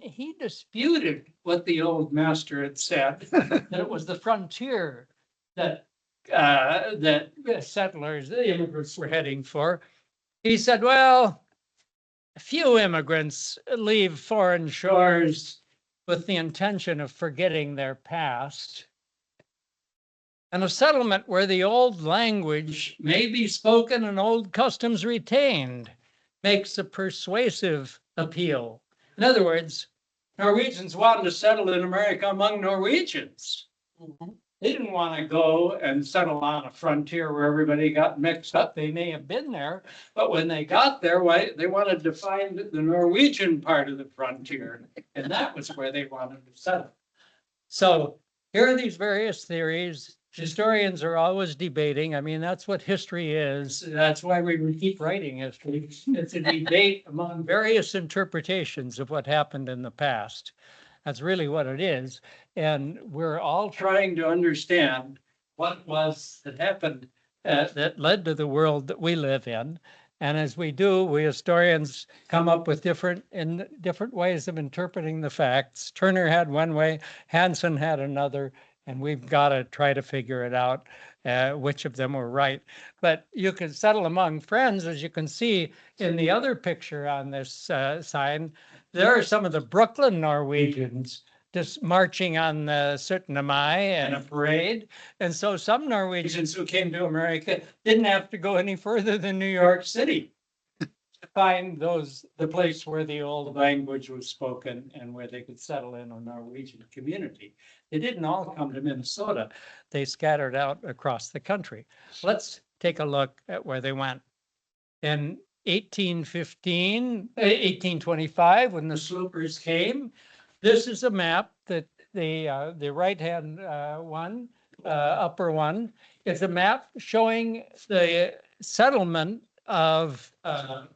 he disputed what the old master had said, that it was the frontier that settlers, the immigrants were heading for. He said, well, few immigrants leave foreign shores with the intention of forgetting their past. And a settlement where the old language may be spoken and old customs retained makes a persuasive appeal. In other words, Norwegians wanted to settle in America among Norwegians. They didn't want to go and settle on a frontier where everybody got mixed up. They may have been there, but when they got there, they wanted to find the Norwegian part of the frontier, and that was where they wanted to settle. So here are these various theories. Historians are always debating. I mean, that's what history is. That's why we keep writing history. It's a debate among various interpretations of what happened in the past. That's really what it is. And we're all trying to understand what was that happened that led to the world that we live in. And as we do, we historians come up with different ways of interpreting the facts. Turner had one way, Hansen had another, and we've got to try to figure it out, which of them were right. But you can settle among friends, as you can see in the other picture on this sign. There are some of the Brooklyn Norwegians just marching on the Mai and a parade. And so some Norwegians who came to America didn't have to go any further than New York City to find the place where the old language was spoken and where they could settle in a Norwegian community. They didn't all come to Minnesota. They scattered out across the country. Let's take a look at where they went. In 1825, when the sloopers came, this is a map that the right-hand one, upper one, is a map showing the settlement of the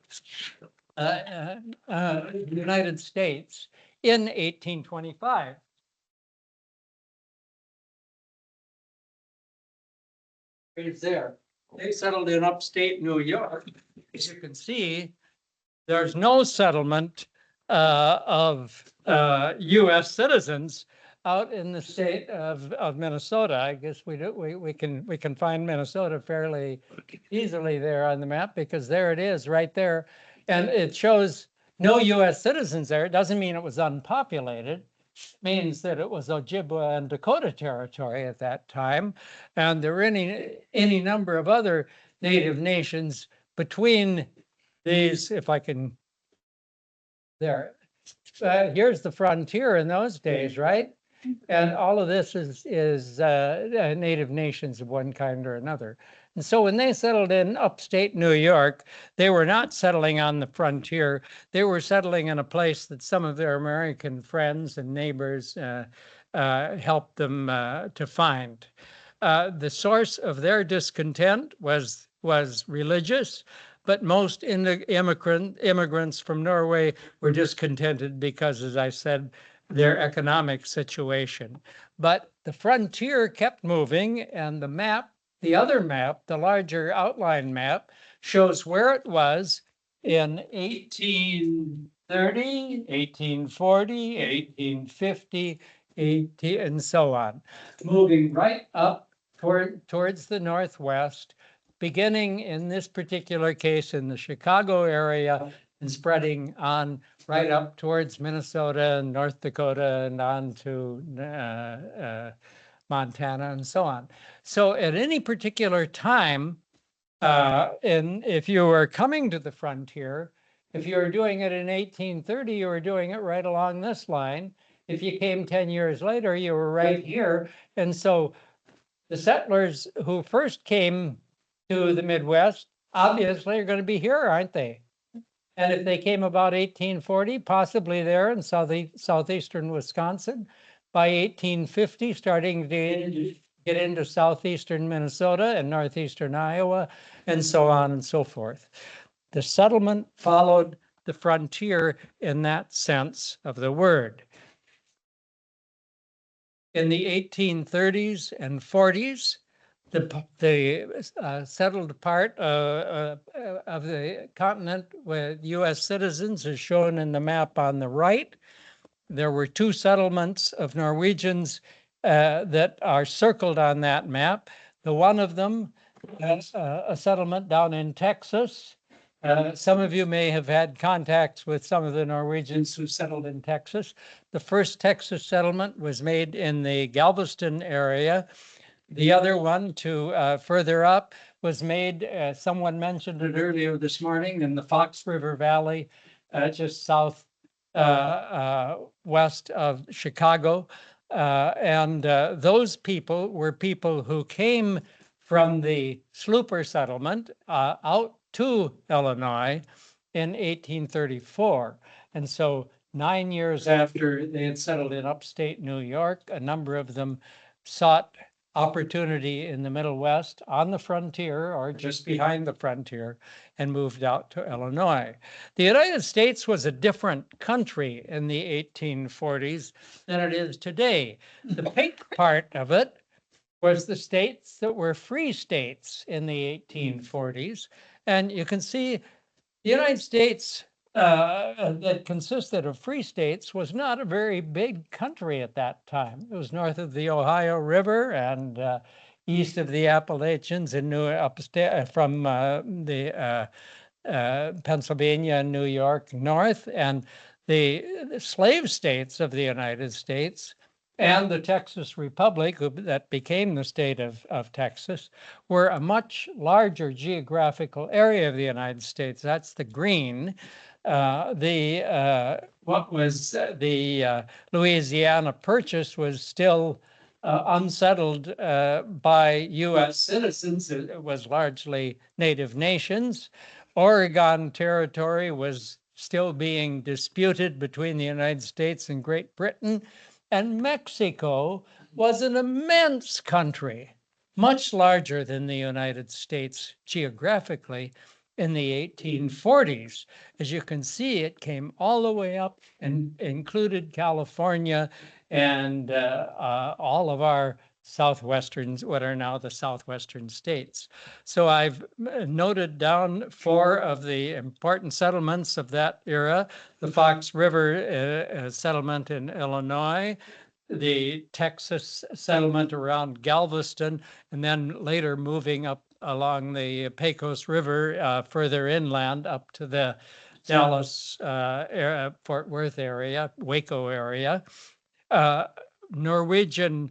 United States in 1825. Right there. They settled in upstate New York. As you can see, there's no settlement of U.S. citizens out in the state of Minnesota. I guess we can find Minnesota fairly easily there on the map because there it is right there. And it shows no US citizens there, it doesn't mean it was unpopulated. It means that it was Ojibwa and Dakota territory at that time. And there were any number of other native nations between these, if I can, there. Here's the frontier in those days, right? And all of this is native nations of one kind or another. And so when they settled in upstate New York, they were not settling on the frontier. They were settling in a place that some of their American friends and neighbors helped them to find. The source of their discontent was religious, but most immigrants from Norway were discontented because, as I said, their economic situation. But the frontier kept moving, and the map, the other map, the larger outline map, shows where it was in 1830, 1840, 1850, 18, and so on, moving right up towards the northwest, beginning in this particular case in the Chicago area and spreading on right up towards Minnesota and North Dakota and on to Montana and so on. So at any particular time, and if you were coming to the frontier, if you were doing it in 1830, you were doing it right along this line. If you came 10 years later, you were right here. And so the settlers who first came to the Midwest obviously are going to be here, aren't they? And if they came about 1840, possibly there in southeastern Wisconsin, by 1850, starting to get into southeastern Minnesota and northeastern Iowa, and so on and so forth. The settlement followed the frontier in that sense of the word. In the 1830s and 40s, the settled part of the continent with US citizens is shown in the map on the right. There were two settlements of Norwegians that are circled on that map. The one of them is a settlement down in Texas. Some of you may have had contacts with some of the Norwegians who settled in Texas. The first Texas settlement was made in the Galveston area. The other one to further up was made, someone mentioned it earlier this morning, in the Fox River Valley, just south west of Chicago. And those people were people who came from the Slooper settlement out to Illinois in 1834. And so 9 years after they had settled in upstate New York, a number of them sought opportunity in the Middle West on the frontier or just behind the frontier and moved out to Illinois. The United States was a different country in the 1840s than it is today. The pink part of it was the states that were free states in the 1840s. And you can see the United States that consisted of free states was not a very big country at that time. It was north of the Ohio River and east of the Appalachians and from the Pennsylvania and New York north, and the slave states of the United States and the Texas Republic, that became the state of Texas, were a much larger geographical area of the United States. That's the green. What was the Louisiana Purchase was still unsettled by US citizens. It was largely native nations. Oregon Territory was still being disputed between the United States and Great Britain. And Mexico was an immense country, much larger than the United States geographically in the 1840s. As you can see, it came all the way up and included California and all of our what are now the southwestern states. So I've noted down 4 of the important settlements of that era: the Fox River settlement in Illinois, the Texas settlement around Galveston, and then later moving up along the Pecos River further inland up to the Dallas, Fort Worth area, Waco area. Norwegian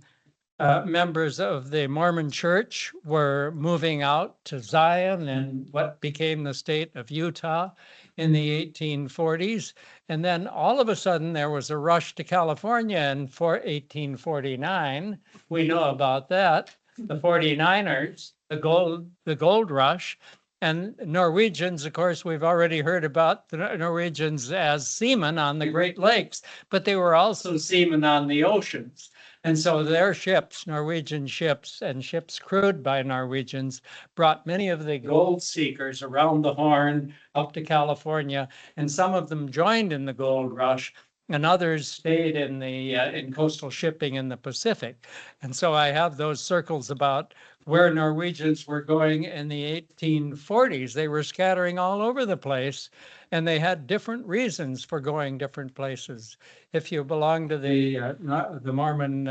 members of the Mormon Church were moving out to Zion and what became the state of Utah in the 1840s. And then all of a sudden there was a rush to California in 1849. We know about that. The 49ers, the gold rush. And Norwegians, of course, we've already heard about the Norwegians as seamen on the Great Lakes, but they were also seamen on the oceans. And so their ships, Norwegian ships and ships crewed by Norwegians, brought many of the gold seekers around the Horn up to California, and some of them joined in the gold rush, and others stayed in the in coastal shipping in the Pacific. And so I have those circles about where Norwegians were going in the 1840s. They were scattering all over the place, and they had different reasons for going different places. If you belong to the Mormon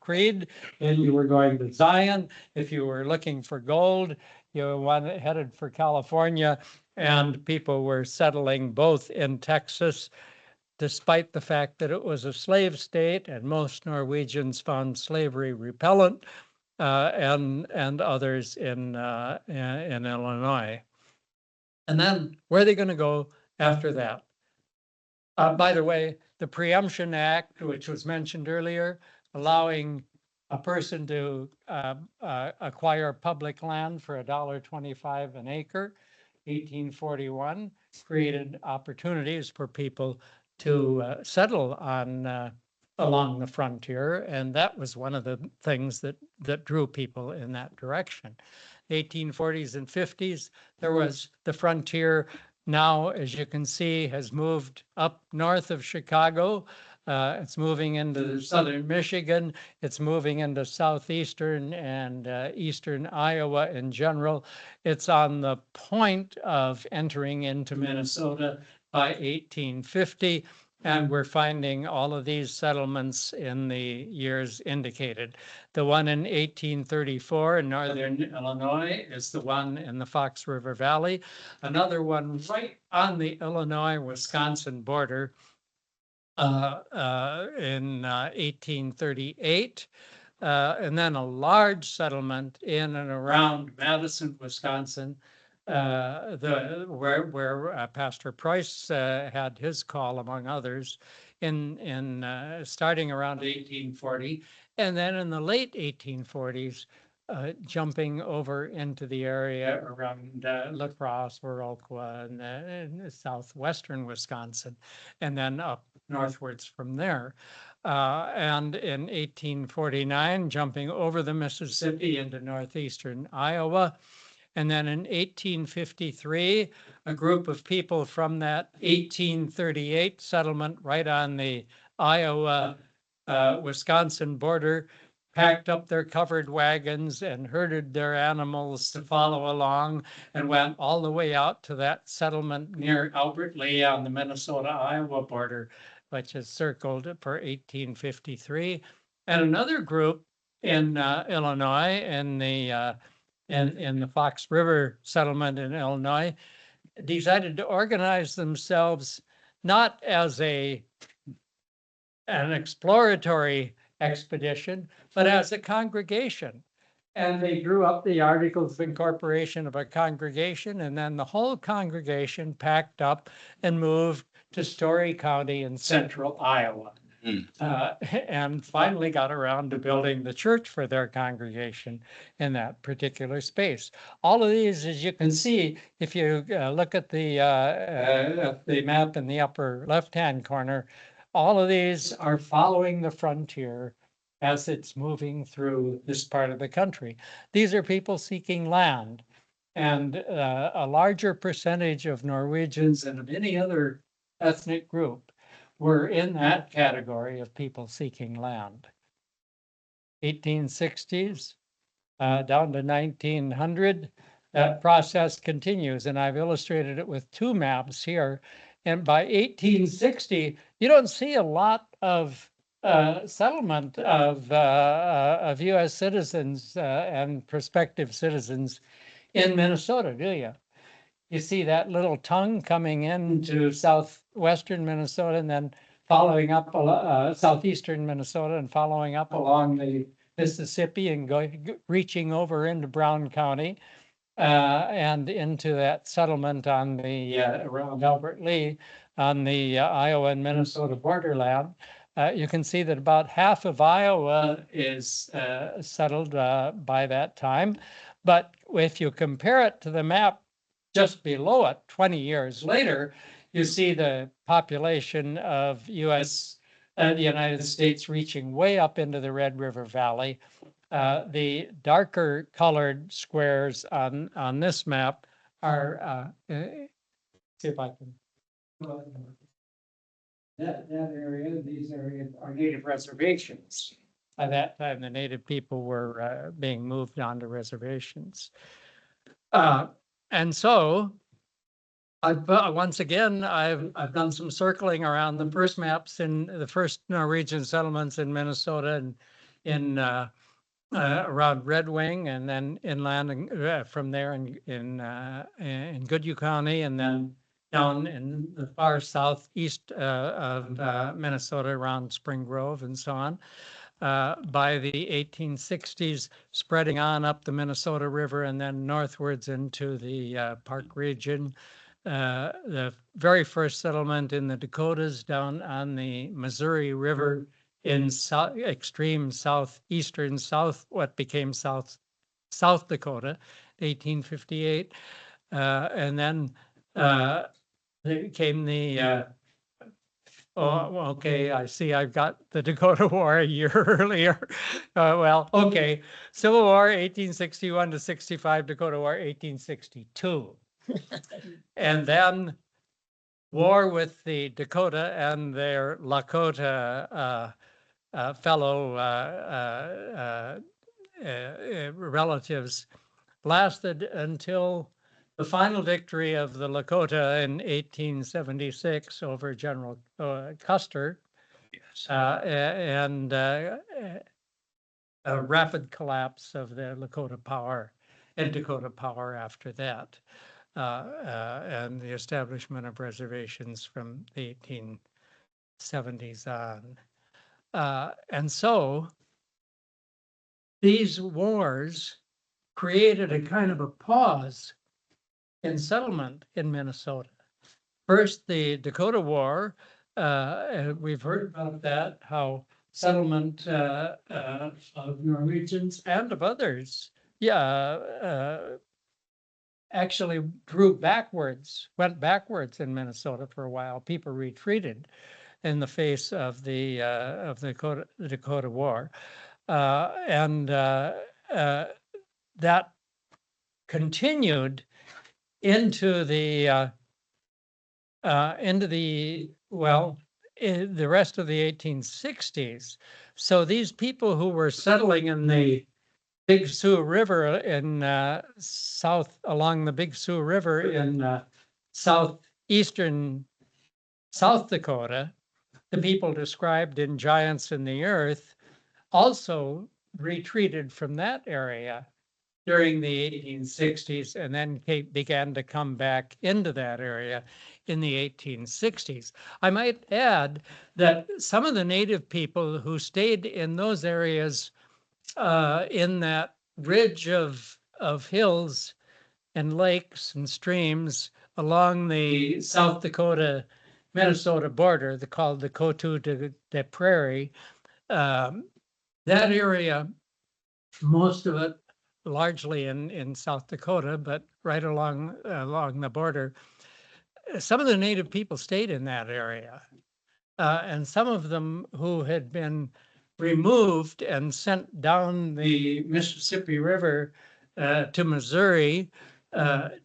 creed, then you were going to Zion. If you were looking for gold, you headed for California, and people were settling both in Texas, despite the fact that it was a slave state, and most Norwegians found slavery repellent, and others in Illinois. And then where are they going to go after that? By the way, the Preemption Act, which was mentioned earlier, allowing a person to acquire public land for $1.25 an acre, 1841, created opportunities for people to settle on along the frontier, and that was one of the things that drew people in that direction. 1840s and 50s, there was the frontier. Now, as you can see, has moved up north of Chicago. It's moving into southern Michigan. It's moving into southeastern and eastern Iowa in general. It's on the point of entering into Minnesota by 1850. And we're finding all of these settlements in the years indicated. The one in 1834 in northern Illinois is the one in the Fox River Valley. Another one right on the Illinois-Wisconsin border in 1838. And then a large settlement in and around Madison, Wisconsin, where Pastor Price had his call, among others, in starting around 1840, and then in the late 1840s, jumping over into the area around La Crosse, Viroqua, and southwestern Wisconsin, and then up northwards from there. And in 1849, jumping over the Mississippi into northeastern Iowa. And then in 1853, a group of people from that 1838 settlement right on the Iowa-Wisconsin border packed up their covered wagons and herded their animals to follow along and went all the way out to that settlement near Albert Lea on the Minnesota-Iowa border, which is circled for 1853. And another group in Illinois, in the Fox River settlement in Illinois, decided to organize themselves not as an exploratory expedition, but as a congregation. And they drew up the Articles of Incorporation of a congregation, and then the whole congregation packed up and moved to Story County in central Iowa. And finally got around to building the church for their congregation in that particular space. All of these, as you can see, if you look at the map in the upper left-hand corner, all of these are following the frontier as it's moving through this part of the country. These are people seeking land, and a larger percentage of Norwegians than of any other ethnic group were in that category of people seeking land. 1860s down to 1900, that process continues, and I've illustrated it with two maps here. And by 1860, you don't see a lot of settlement of U.S. citizens and prospective citizens in Minnesota, do you? you see that little tongue coming into southwestern Minnesota and then following up, southeastern Minnesota and following up along the Mississippi and reaching over into Brown County and into that settlement on the, around Albert Lee on the Iowa and Minnesota borderland. You can see that about half of Iowa is settled by that time. But if you compare it to the map just below it, 20 years later, you see the population of the United States reaching way up into the Red River Valley. The darker colored squares on this map are, see if I can. That area, these areas are native reservations. By that time, the native people were being moved onto reservations. And so once again, I've done some circling around the first maps in the first Norwegian settlements in Minnesota and in around Red Wing, and then inland from there in Goodhue County, and then down in the far southeast of Minnesota around Spring Grove and so on. By the 1860s, spreading on up the Minnesota River and then northwards into the Park region. The very first settlement in the Dakotas down on the Missouri River in extreme southeastern what became South Dakota, 1858. And then came the oh, okay, I see I've got the Dakota War a year earlier. Well, okay. Civil War, 1861 to 65, Dakota War, 1862. And then war with the Dakota and their Lakota fellow relatives lasted until the final victory of the Lakota in 1876 over General Custer, and a rapid collapse of the Lakota power and Dakota power after that, and the establishment of reservations from the 1870s on. And so these wars created a kind of a pause in settlement in Minnesota. First, the Dakota War, and we've heard about that, how settlement of Norwegians and of others, actually went backwards in Minnesota for a while. People retreated in the face of the Dakota War, and that continued into the the rest of the 1860s. So these people who were settling in the Big Sioux River in along the Big Sioux River in southeastern South Dakota, the people described in Giants in the Earth, also retreated from that area during the 1860s and then began to come back into that area in the 1860s. I might add that some of the native people who stayed in those areas in that ridge of hills and lakes and streams along the South Dakota Minnesota border, called the Coteau de Prairie, that area, most of it largely in South Dakota, but right along the border, some of the native people stayed in that area. And some of them who had been removed and sent down the Mississippi River to Missouri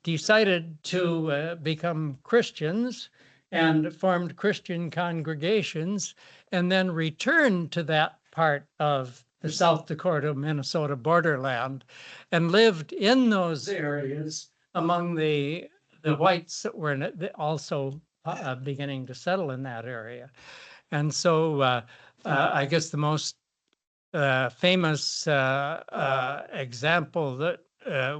decided to become Christians and formed Christian congregations, and then returned to that part of the South Dakota, Minnesota borderland, and lived in those areas among the whites that were also beginning to settle in that area. And so I guess the most famous example that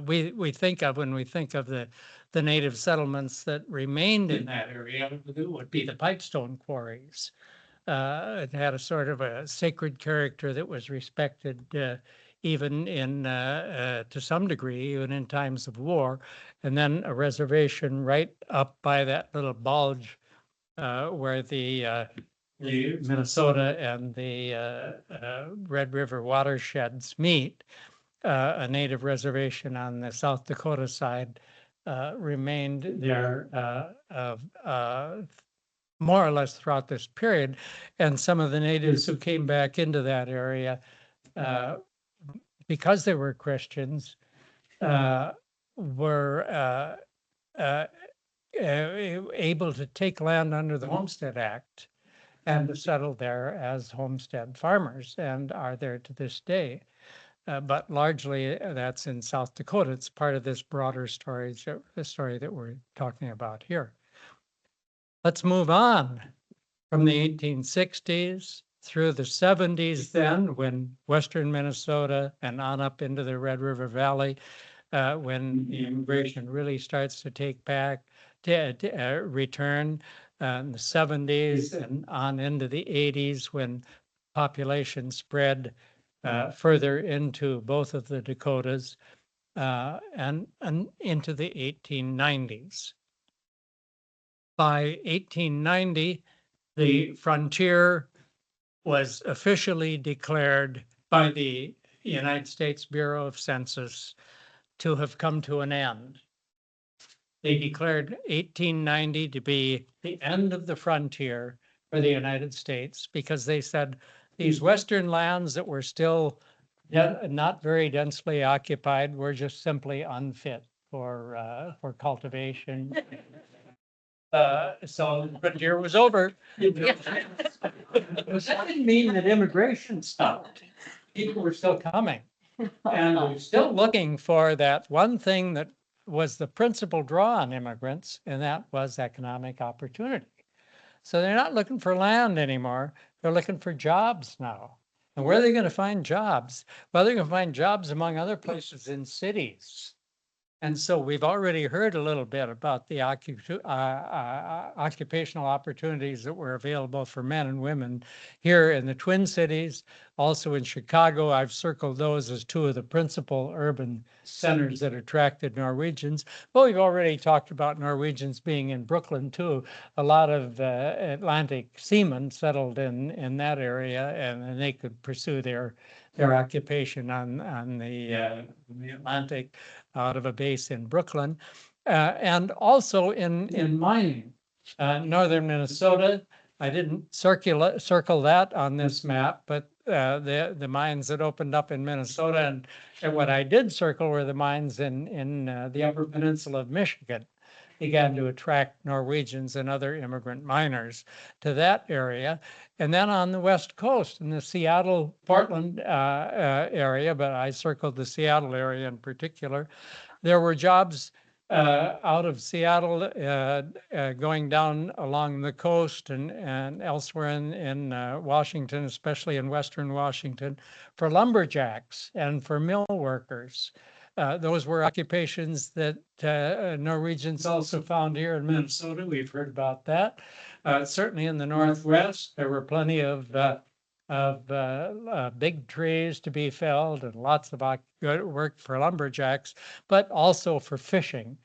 we think of when we think of the the native settlements that remained in that area would be the pipestone quarries. It had a sort of a sacred character that was respected even to some degree, even in times of war. And then a reservation right up by that little bulge where the Minnesota and the Red River watersheds meet, a native reservation on the South Dakota side remained there more or less throughout this period. And some of the natives who came back into that area, because they were Christians, were able to take land under the Homestead Act and to settle there as homestead farmers and are there to this day. But largely that's in South Dakota. It's part of this broader story, the story that we're talking about here. Let's move on from the 1860s through the 70s then, when Western Minnesota and on up into the Red River Valley, when the immigration really starts to return in the 70s and on into the 80s, when population spread further into both of the Dakotas and into the 1890s. By 1890, the frontier was officially declared by the United States Bureau of Census to have come to an end. They declared 1890 to be the end of the frontier for the United States because they said these western lands that were still not very densely occupied were just simply unfit for cultivation. So the frontier was over. That didn't mean that immigration stopped. People were still coming. And we're still looking for that one thing that was the principal draw on immigrants, and that was economic opportunity. So they're not looking for land anymore. They're looking for jobs now. And where are they going to find jobs? Well, they're going to find jobs among other places in cities. And so we've already heard a little bit about the occupational opportunities that were available for men and women here in the Twin Cities. Also in Chicago, I've circled those as two of the principal urban centers that attracted Norwegians. But we've already talked about Norwegians being in Brooklyn too. A lot of Atlantic seamen settled in that area, and they could pursue their occupation on the Atlantic out of a base in Brooklyn, and also in mining. Northern Minnesota, I didn't circle that on this map, but the mines that opened up in Minnesota, and what I did circle were the mines in the Upper Peninsula of Michigan, began to attract Norwegians and other immigrant miners to that area. And then on the West Coast in the Seattle, Portland area, but I circled the Seattle area in particular, there were jobs out of Seattle going down along the coast and elsewhere in Washington, especially in Western Washington, for lumberjacks and for mill workers. Those were occupations that Norwegians also found here in Minnesota. We've heard about that. Certainly in the Northwest, there were plenty of big trees to be felled and lots of work for lumberjacks, but also for fishing,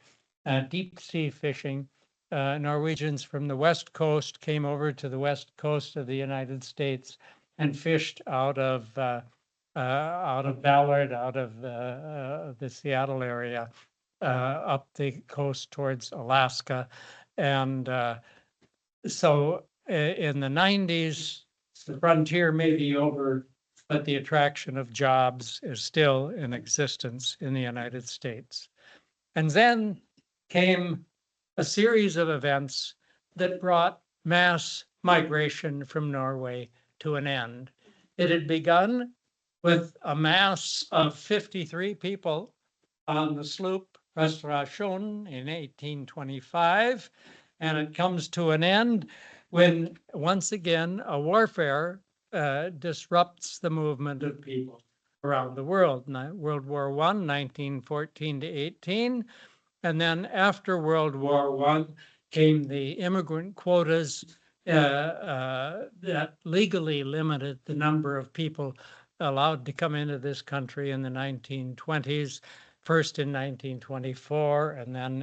deep sea fishing. Norwegians from the West Coast came over to the West Coast of the United States and fished out of Ballard, out of the Seattle area, up the coast towards Alaska. And so in the 90s, the frontier may be over, but the attraction of jobs is still in existence in the United States. And then came a series of events that brought mass migration from Norway to an end. It had begun with a mass of 53 people on the sloop Restauration in 1825, and it comes to an end when, once again, a warfare disrupts the movement of people around the world. World War I, 1914 to 18, And then after World War I came the immigrant quotas that legally limited the number of people allowed to come into this country in the 1920s, first in 1924, and then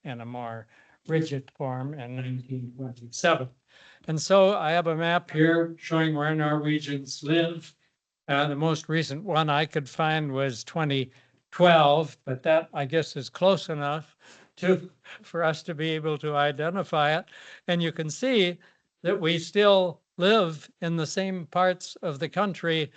in a more rigid form in 1927. And so I have a map here showing where Norwegians live. The most recent one I could find was 2012, but that I guess is close enough for us to be able to identify it. And you can see that we still live in the same parts of the country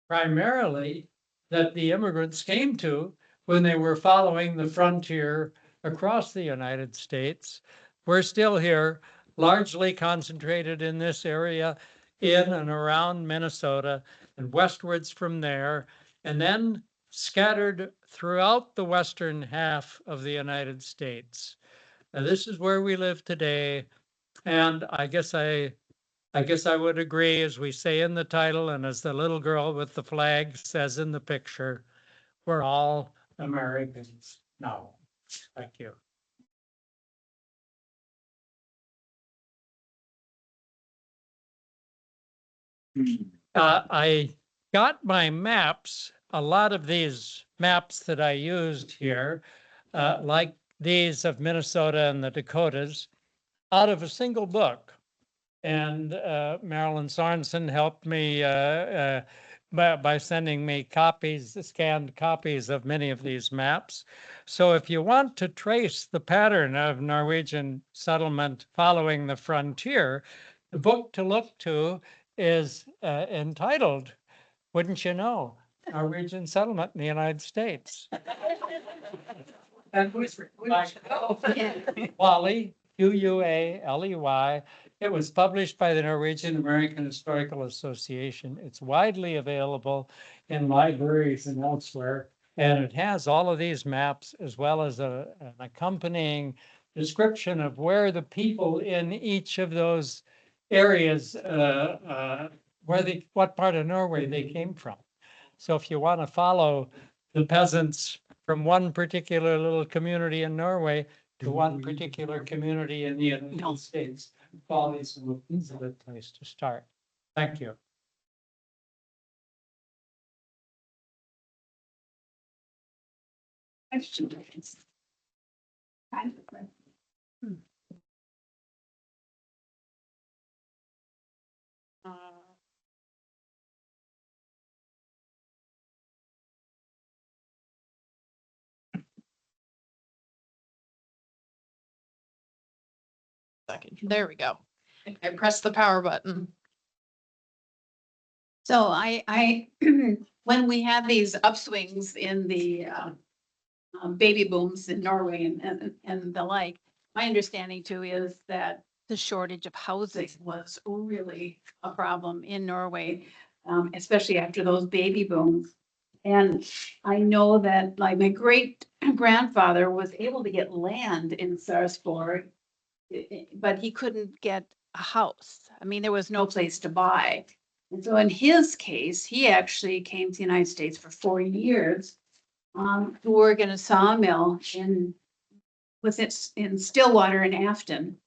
primarily that the immigrants came to when they were following the frontier across the United States. We're still here, largely concentrated in this area in and around Minnesota and westwards from there, and then scattered throughout the western half of the United States. Now, this is where we live today, and I guess I would agree, as we say in the title and as the little girl with the flag says in the picture, we're all Americans now. Thank you. I got my maps, a lot of these maps that I used here, like these of Minnesota and the Dakotas, out of a single book. And Marilyn Sorensen helped me by sending me copies, scanned copies of many of these maps. So if you want to trace the pattern of Norwegian settlement following the frontier, the book to look to is entitled, wouldn't you know, Norwegian Settlement in the United States. And Wally, Qualey. It was published by the Norwegian American Historical Association. It's widely available in libraries and elsewhere. And it has all of these maps as well as an accompanying description of where the people in each of those areas, what part of Norway they came from. So if you want to follow the peasants from one particular little community in Norway to one particular community in the United States, Quality is a good place to start. Thank you. Second. There we go. I pressed the power button. So I, when we had these upswings in the baby booms in Norway and the like, my understanding too is that the shortage of housing was really a problem in Norway, especially after those baby booms. And I know that like my great grandfather was able to get land in Sarpsborg, but he couldn't get a house. I mean, there was no place to buy. And so in his case, he actually came to the United States for 4 years to work in a sawmill in Stillwater in Afton.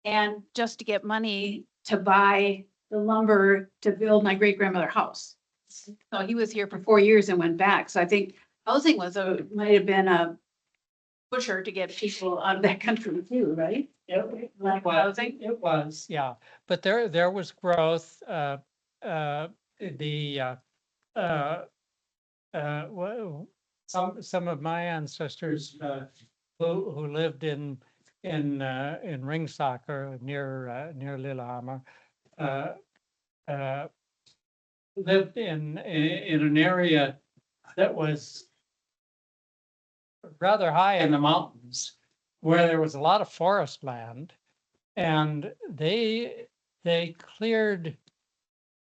And just to get money to buy the lumber to build my great grandmother's house. So he was here for 4 years and went back. So I think housing might have been a pusher to get people out of that country too, right? It was, yeah. But there was growth. Some of my ancestors who lived in Ringsaker near Lillehammer lived in an area that was rather high in the mountains, where there was a lot of forest land, and they cleared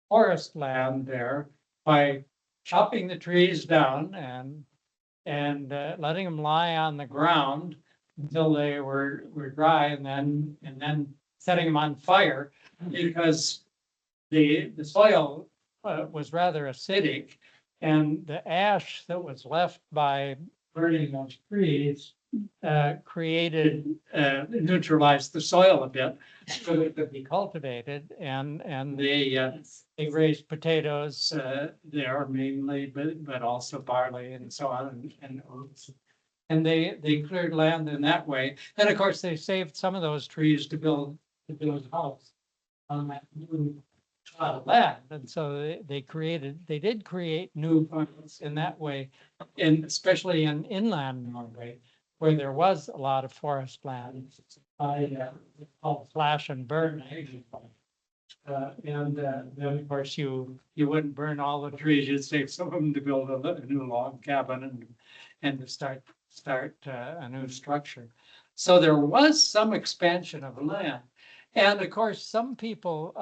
forest land there by chopping the trees down and letting them lie on the ground until they were dry, and then setting them on fire because the soil was rather acidic, and the ash that was left by burning those trees created, neutralized the soil a bit so it could be cultivated, and they raised potatoes there mainly, but also barley and so on, and oats. And they cleared land in that way. And of course, they saved some of those trees to build a house on that new plot of land. And so they did create new farms in that way, and especially in inland Norway, where there was a lot of forest land. Called slash and burn. Then of course you wouldn't burn all the trees, you'd save some of them to build a new log cabin and to start a new structure. So there was some expansion of land. And of course, some people,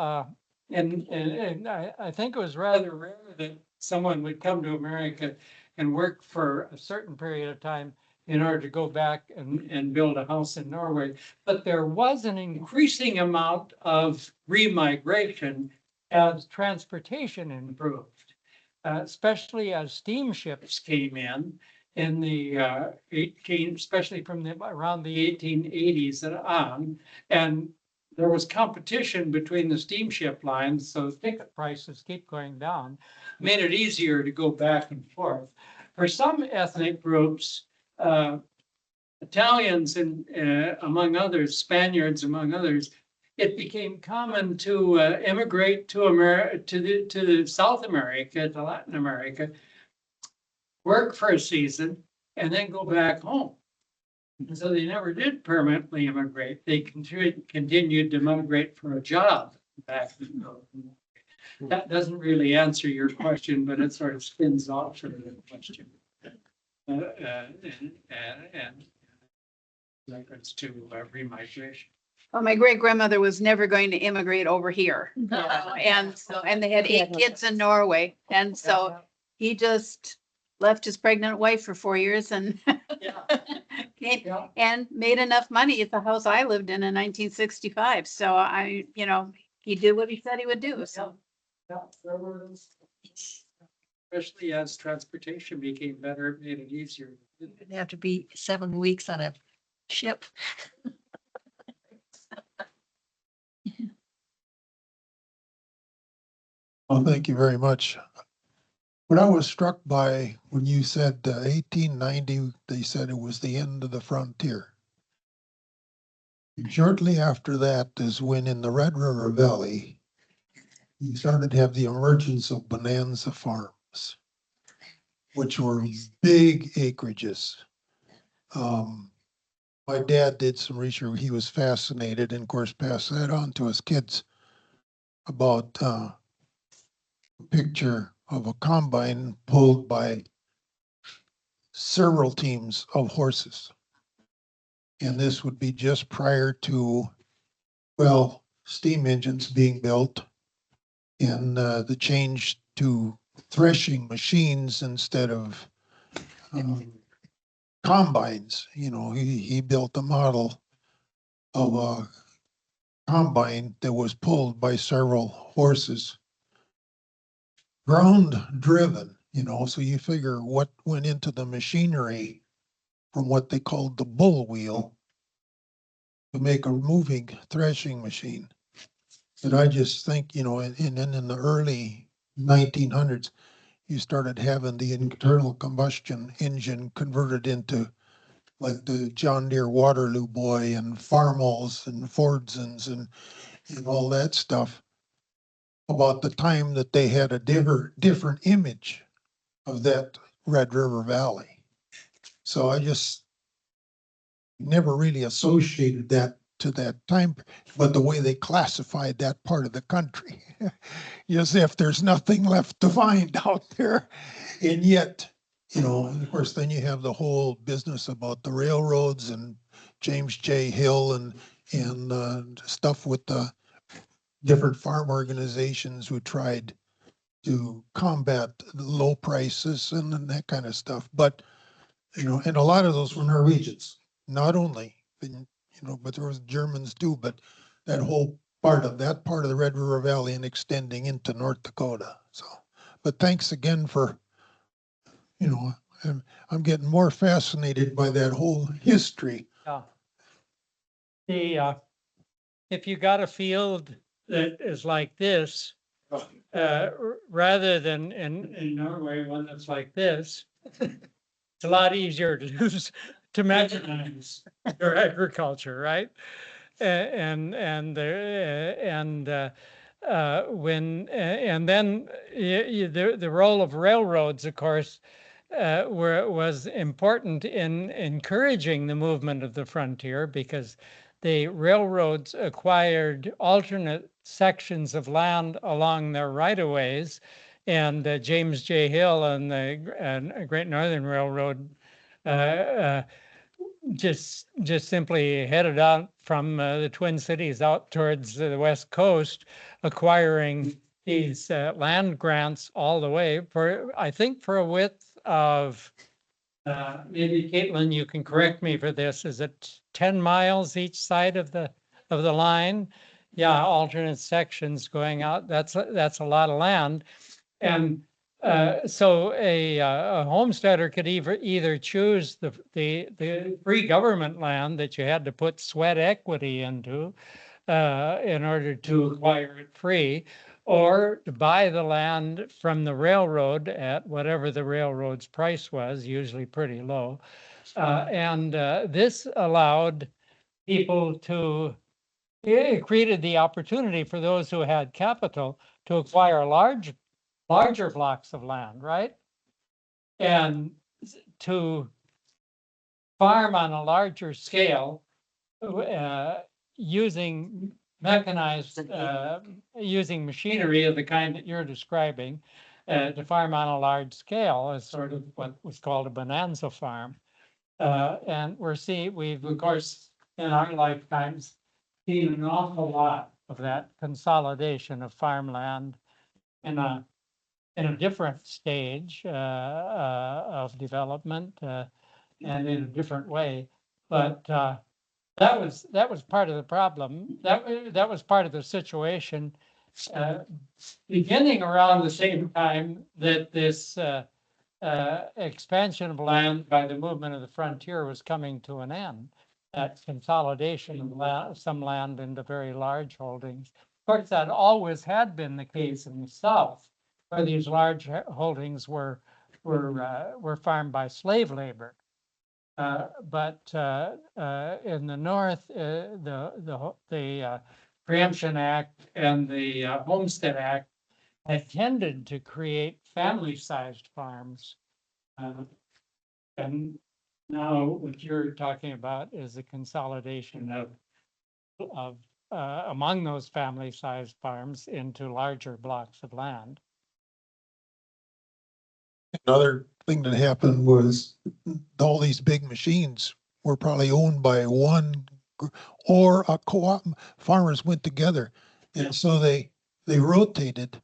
and I think it was rather rare that someone would come to America and work for a certain period of time in order to go back and build a house in Norway. But there was an increasing amount of remigration as transportation improved, especially as steamships came in the 18, especially from around the 1880s and on. And there was competition between the steamship lines, so ticket prices keep going down, made it easier to go back and forth. For some ethnic groups, Italians and among others, Spaniards among others, it became common to immigrate to America, to South America, to Latin America, work for a season, and then go back home. And so they never did permanently immigrate. They continued to migrate for a job back. That doesn't really answer your question, but it sort of spins off from the question. And reference to remigration. Well, my great grandmother was never going to immigrate over here. And so, and they had 8 kids in Norway. And so he just left his pregnant wife for 4 years and and made enough money at the house I lived in 1965. So he did what he said he would do. So. Especially as transportation became better, it made it easier. It'd have to be 7 weeks on a ship. Well, thank you very much. What I was struck by when you said 1890, they said it was the end of the frontier. And shortly after that is when in the Red River Valley, you started to have the emergence of bonanza farms, which were big acreages. My dad did some research. He was fascinated and of course passed that on to his kids about a picture of a combine pulled by several teams of horses. And this would be just prior to, well, steam engines being built and the change to threshing machines instead of combines. He built a model of a combine that was pulled by several horses, ground driven, so you figure what went into the machinery from what they called the bull wheel to make a moving threshing machine. And I just think, and then in the early 1900s, you started having the internal combustion engine converted into like the John Deere Waterloo Boy and Farmalls and Fordsons and all that stuff about the time that they had a different image of that Red River Valley. So I just never really associated that to that time, but the way they classified that part of the country, as if there's nothing left to find out there. And yet, of course, then you have the whole business about the railroads and James J. Hill and stuff with the different farm organizations who tried to combat the low prices and that kind of stuff. But, and a lot of those were Norwegians, not only, but there was Germans too, but that part of the Red River Valley and extending into North Dakota. So, but thanks again for, I'm getting more fascinated by that whole history. Yeah. If you got a field that is like this, rather than in Norway, one that's like this, it's a lot easier to use, to mechanize your agriculture, right? And then the role of railroads, of course, was important in encouraging the movement of the frontier, because the railroads acquired alternate sections of land along their right-of-ways. And James J. Hill and the Great Northern Railroad just simply headed out from the Twin Cities out towards the West Coast, acquiring these land grants all the way for, I think, for a width of, maybe Caitlin, you can correct me for this, is it 10 miles each side of the line? Yeah, alternate sections going out. That's a lot of land. And so a homesteader could either choose the free government land that you had to put sweat equity into in order to acquire it free, or to buy the land from the railroad at whatever the railroad's price was, usually pretty low. And this allowed people to, it created the opportunity for those who had capital to acquire larger blocks of land, right? And to farm on a larger scale, using mechanized, using machinery of the kind that you're describing, to farm on a large scale is sort of what was called a bonanza farm. And we've of course, in our lifetimes, seen an awful lot of that consolidation of farmland in a different stage of development and in a different way. But that was part of the problem. That was part of the situation beginning around the same time that this expansion of land by the movement of the frontier was coming to an end. That consolidation of some land into very large holdings. Of course, that always had been the case in the South, where these large holdings were farmed by slave labor. But in the North, the Preemption Act and the Homestead Act had tended to create family-sized farms. And now what you're talking about is a consolidation of among those family-sized farms into larger blocks of land. Another thing that happened was all these big machines were probably owned by one or a co-op. Farmers went together, and so they rotated.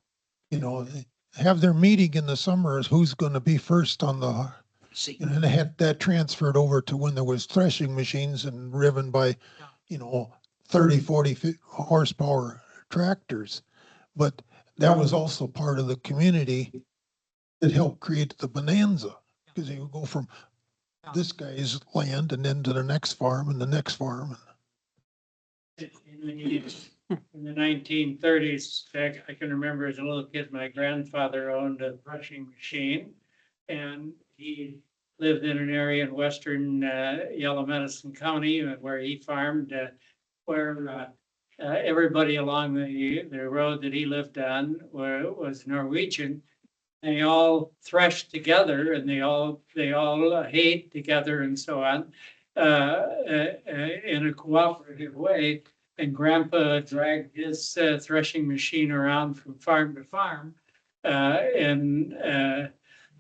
You know, they have their meeting in the summer as who's going to be first on the. And they had that transferred over to when there was threshing machines and driven by, 30, 40 horsepower tractors. But that was also part of the community that helped create the bonanza, because you would go from this guy's land and then to the next farm and the next farm. In the 1930s, I can remember as a little kid, my grandfather owned a threshing machine, and he lived in an area in western Yellow Medicine County where he farmed, where everybody along the road that he lived on was Norwegian. They all threshed together, and they all hayed together and so on in a cooperative way. And Grandpa dragged his threshing machine around from farm to farm in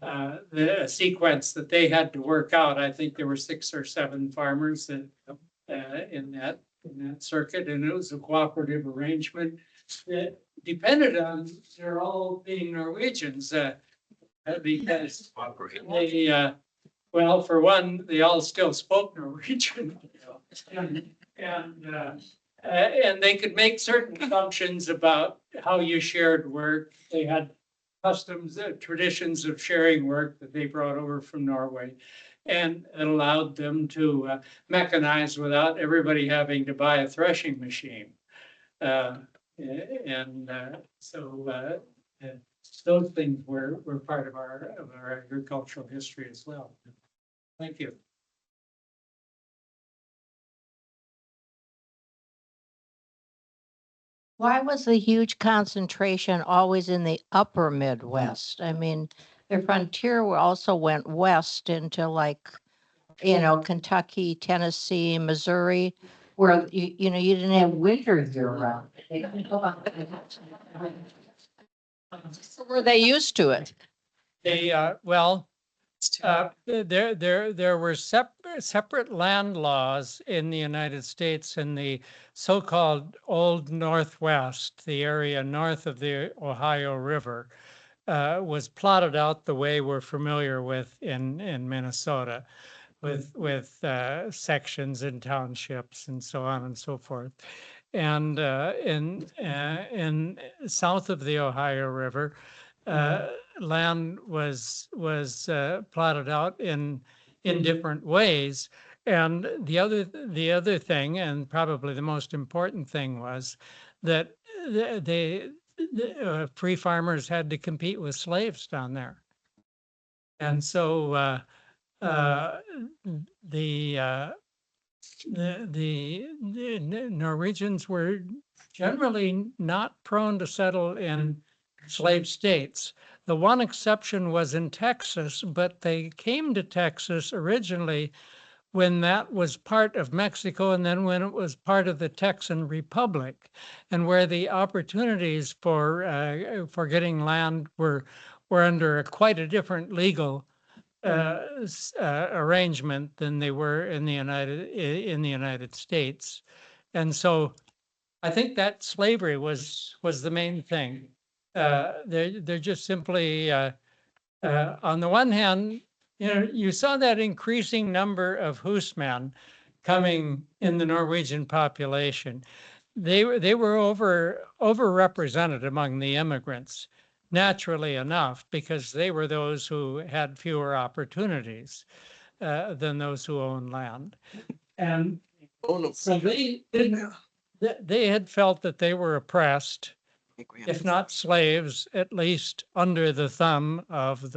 the sequence that they had to work out. I think there were 6 or 7 farmers that, in that circuit, and it was a cooperative arrangement that depended on they're all being Norwegians because they, well, for one, they all still spoke Norwegian, and they could make certain assumptions about how you shared work. They had customs, traditions of sharing work that they brought over from Norway. And it allowed them to mechanize without everybody having to buy a threshing machine. So those things were part of our agricultural history as well. Thank you. Why was the huge concentration always in the upper Midwest? I mean, the frontier also went west into like, Kentucky, Tennessee, Missouri, where you didn't have winter year round. So were they used to it? They, there were separate land laws in the United States in the so-called Old Northwest, the area north of the Ohio River, was plotted out the way we're familiar with in Minnesota, with sections and townships and so on and so forth. And in south of the Ohio River, land was plotted out in different ways. And the other thing, and probably the most important thing, was that the free farmers had to compete with slaves down there. And so the Norwegians were generally not prone to settle in slave states. The one exception was in Texas, but they came to Texas originally when that was part of Mexico and then when it was part of the Texan Republic, and where the opportunities for getting land were under quite a different legal arrangement than they were in the United States. And so I think that slavery was the main thing. They're just simply on the one hand, you saw that increasing number of Husmen coming in the Norwegian population. They were overrepresented among the immigrants, naturally enough, because they were those who had fewer opportunities than those who owned land. And so they had felt that they were oppressed, if not slaves, at least under the thumb of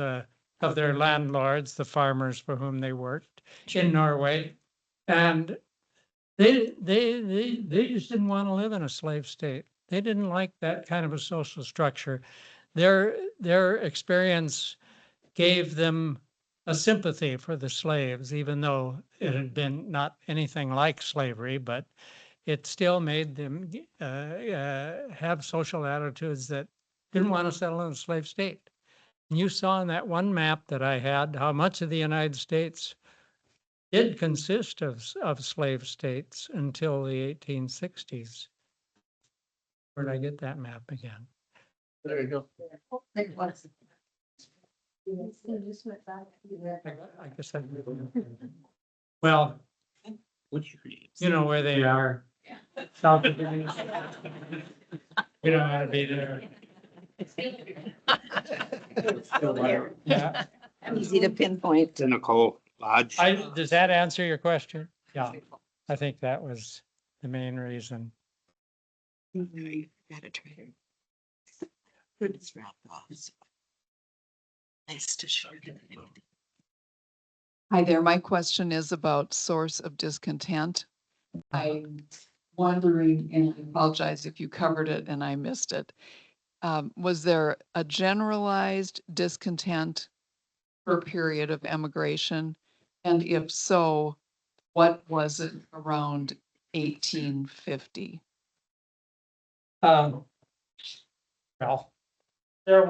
their landlords, the farmers for whom they worked in Norway. And they just didn't want to live in a slave state. They didn't like that kind of a social structure. Their experience gave them a sympathy for the slaves, even though it had been not anything like slavery, but it still made them have social attitudes that didn't want to settle in a slave state. And you saw in that one map that I had how much of the United States did consist of slave states until the 1860s. Where did I get that map again? There you go. I guess I. Well, you know where they are. South of the. We don't want to be there. Yeah. Easy to pinpoint. Cynical Lodge. Does that answer your question? Yeah, I think that was the main reason. You gotta try to. Good, it's wrapped off. Nice to show you. Hi there. My question is about source of discontent. I'm wondering, and I apologize if you covered it and I missed it. Was there a generalized discontent per period of emigration? And if so, what was it around 1850? Well, there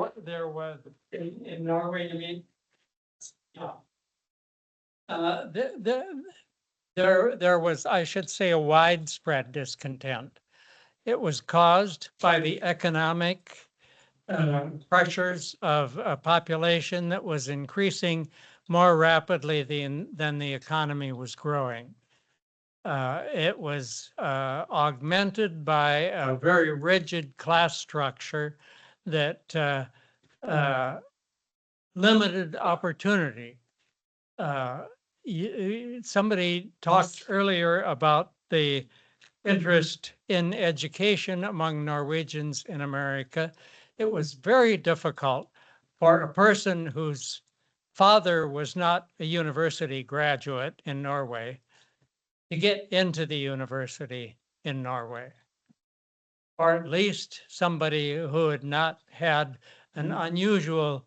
was in Norway, you mean? Yeah. There was, I should say, a widespread discontent. It was caused by the economic pressures of a population that was increasing more rapidly than the economy was growing. It was augmented by a very rigid class structure that limited opportunity. Somebody talked earlier about the interest in education among Norwegians in America. It was very difficult for a person whose father was not a university graduate in Norway to get into the university in Norway, or at least somebody who had not had an unusual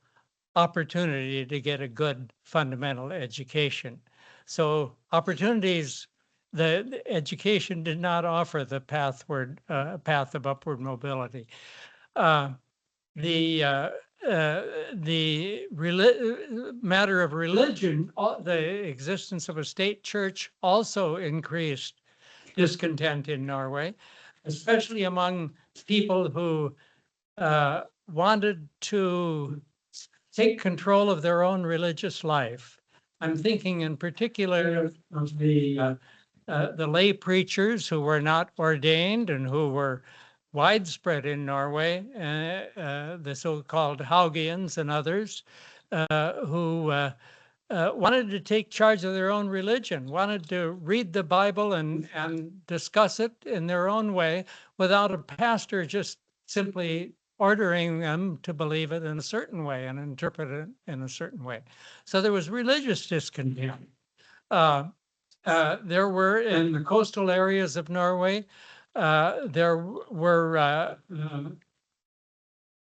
opportunity to get a good fundamental education. So opportunities, the education did not offer the path of upward mobility. The matter of religion, the existence of a state church also increased discontent in Norway, especially among people who wanted to take control of their own religious life. I'm thinking in particular of the lay preachers who were not ordained and who were widespread in Norway, the so-called Haugians and others, who wanted to take charge of their own religion, wanted to read the Bible and discuss it in their own way without a pastor just simply ordering them to believe it in a certain way and interpret it in a certain way. So there was religious discontent. There were in the coastal areas of Norway, there were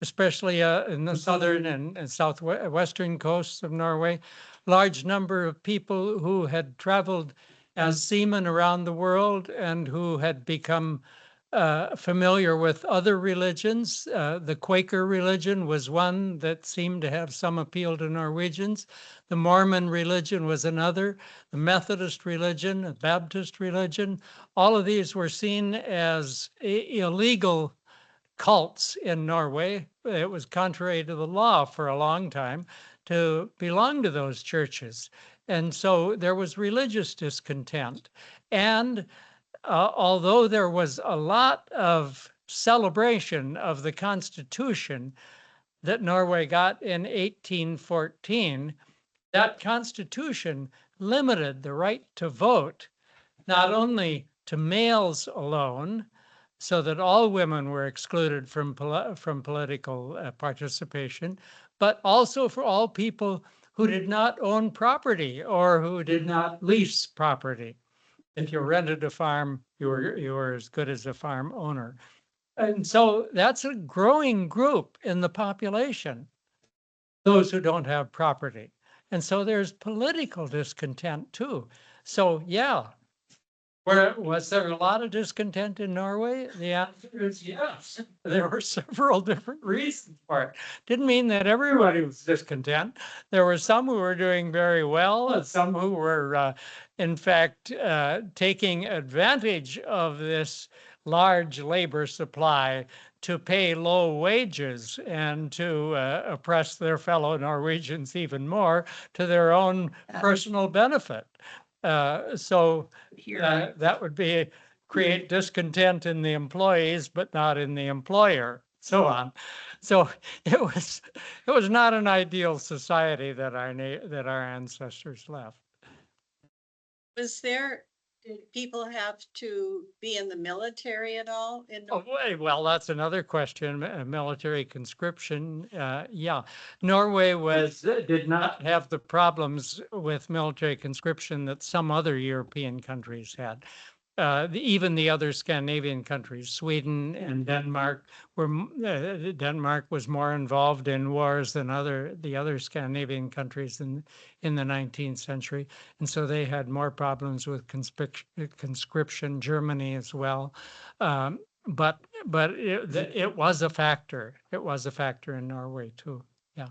especially in the southern and southwestern coasts of Norway, large number of people who had traveled as seamen around the world and who had become familiar with other religions. The Quaker religion was one that seemed to have some appeal to Norwegians. The Mormon religion was another. The Methodist religion, the Baptist religion, all of these were seen as illegal cults in Norway. It was contrary to the law for a long time to belong to those churches. And so there was religious discontent. And although there was a lot of celebration of the Constitution that Norway got in 1814, that Constitution limited the right to vote not only to males alone, so that all women were excluded from political participation, but also for all people who did not own property or who did not lease property. If you rented a farm, you were as good as a farm owner. And so that's a growing group in the population, those who don't have property. And so there's political discontent too. So yeah, was there a lot of discontent in Norway? The answer is yes. There were several different reasons for it. Didn't mean that everybody was discontent. There were some who were doing very well and some who were, in fact, taking advantage of this large labor supply to pay low wages and to oppress their fellow Norwegians even more to their own personal benefit. So that would be create discontent in the employees, but not in the employer, so on. So it was not an ideal society that our ancestors left. Did people have to be in the military at all? Well, that's another question. Military conscription. Yeah, Norway did not have the problems with military conscription that some other European countries had. Even the other Scandinavian countries, Sweden and Denmark, Denmark was more involved in wars than the other Scandinavian countries in the 19th century, and so they had more problems with conscription. Germany as well, but it was a factor. It was a factor in Norway too. Yeah.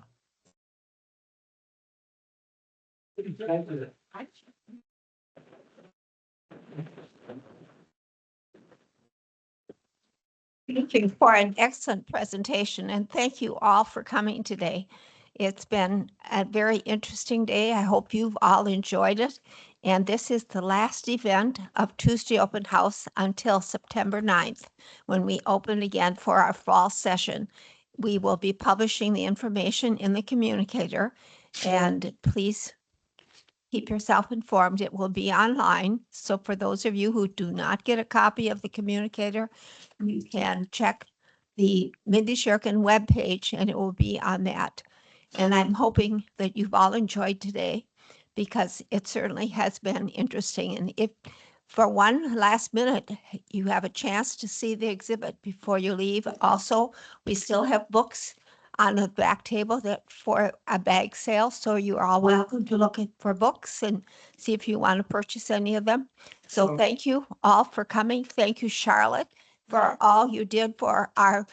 Thank you for an excellent presentation, and thank you all for coming today. It's been a very interesting day. I hope you've all enjoyed it. And this is the last event of Tuesday Open House until September 9th, when we open again for our fall session. we will be publishing the information in the communicator. And please keep yourself informed. It will be online. So for those of you who do not get a copy of the communicator, you can check the Mindy Shirkin webpage and it will be on that. And I'm hoping that you've all enjoyed today because it certainly has been interesting. And if for one last minute, you have a chance to see the exhibit before you leave. Also, we still have books on the back table that for a bag sale. So you are all welcome to look for books and see if you want to purchase any of them. So thank you all for coming. Thank you, Charlotte, for all you did for our.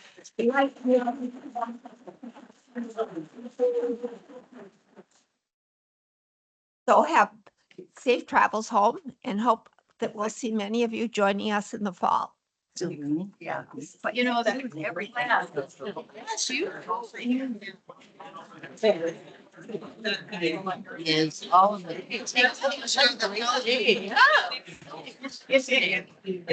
So have safe travels home and hope that we'll see many of you joining us in the fall. Yeah. But you know, that was every class. Yes, you. Is all of it. It's the. Yes, it is.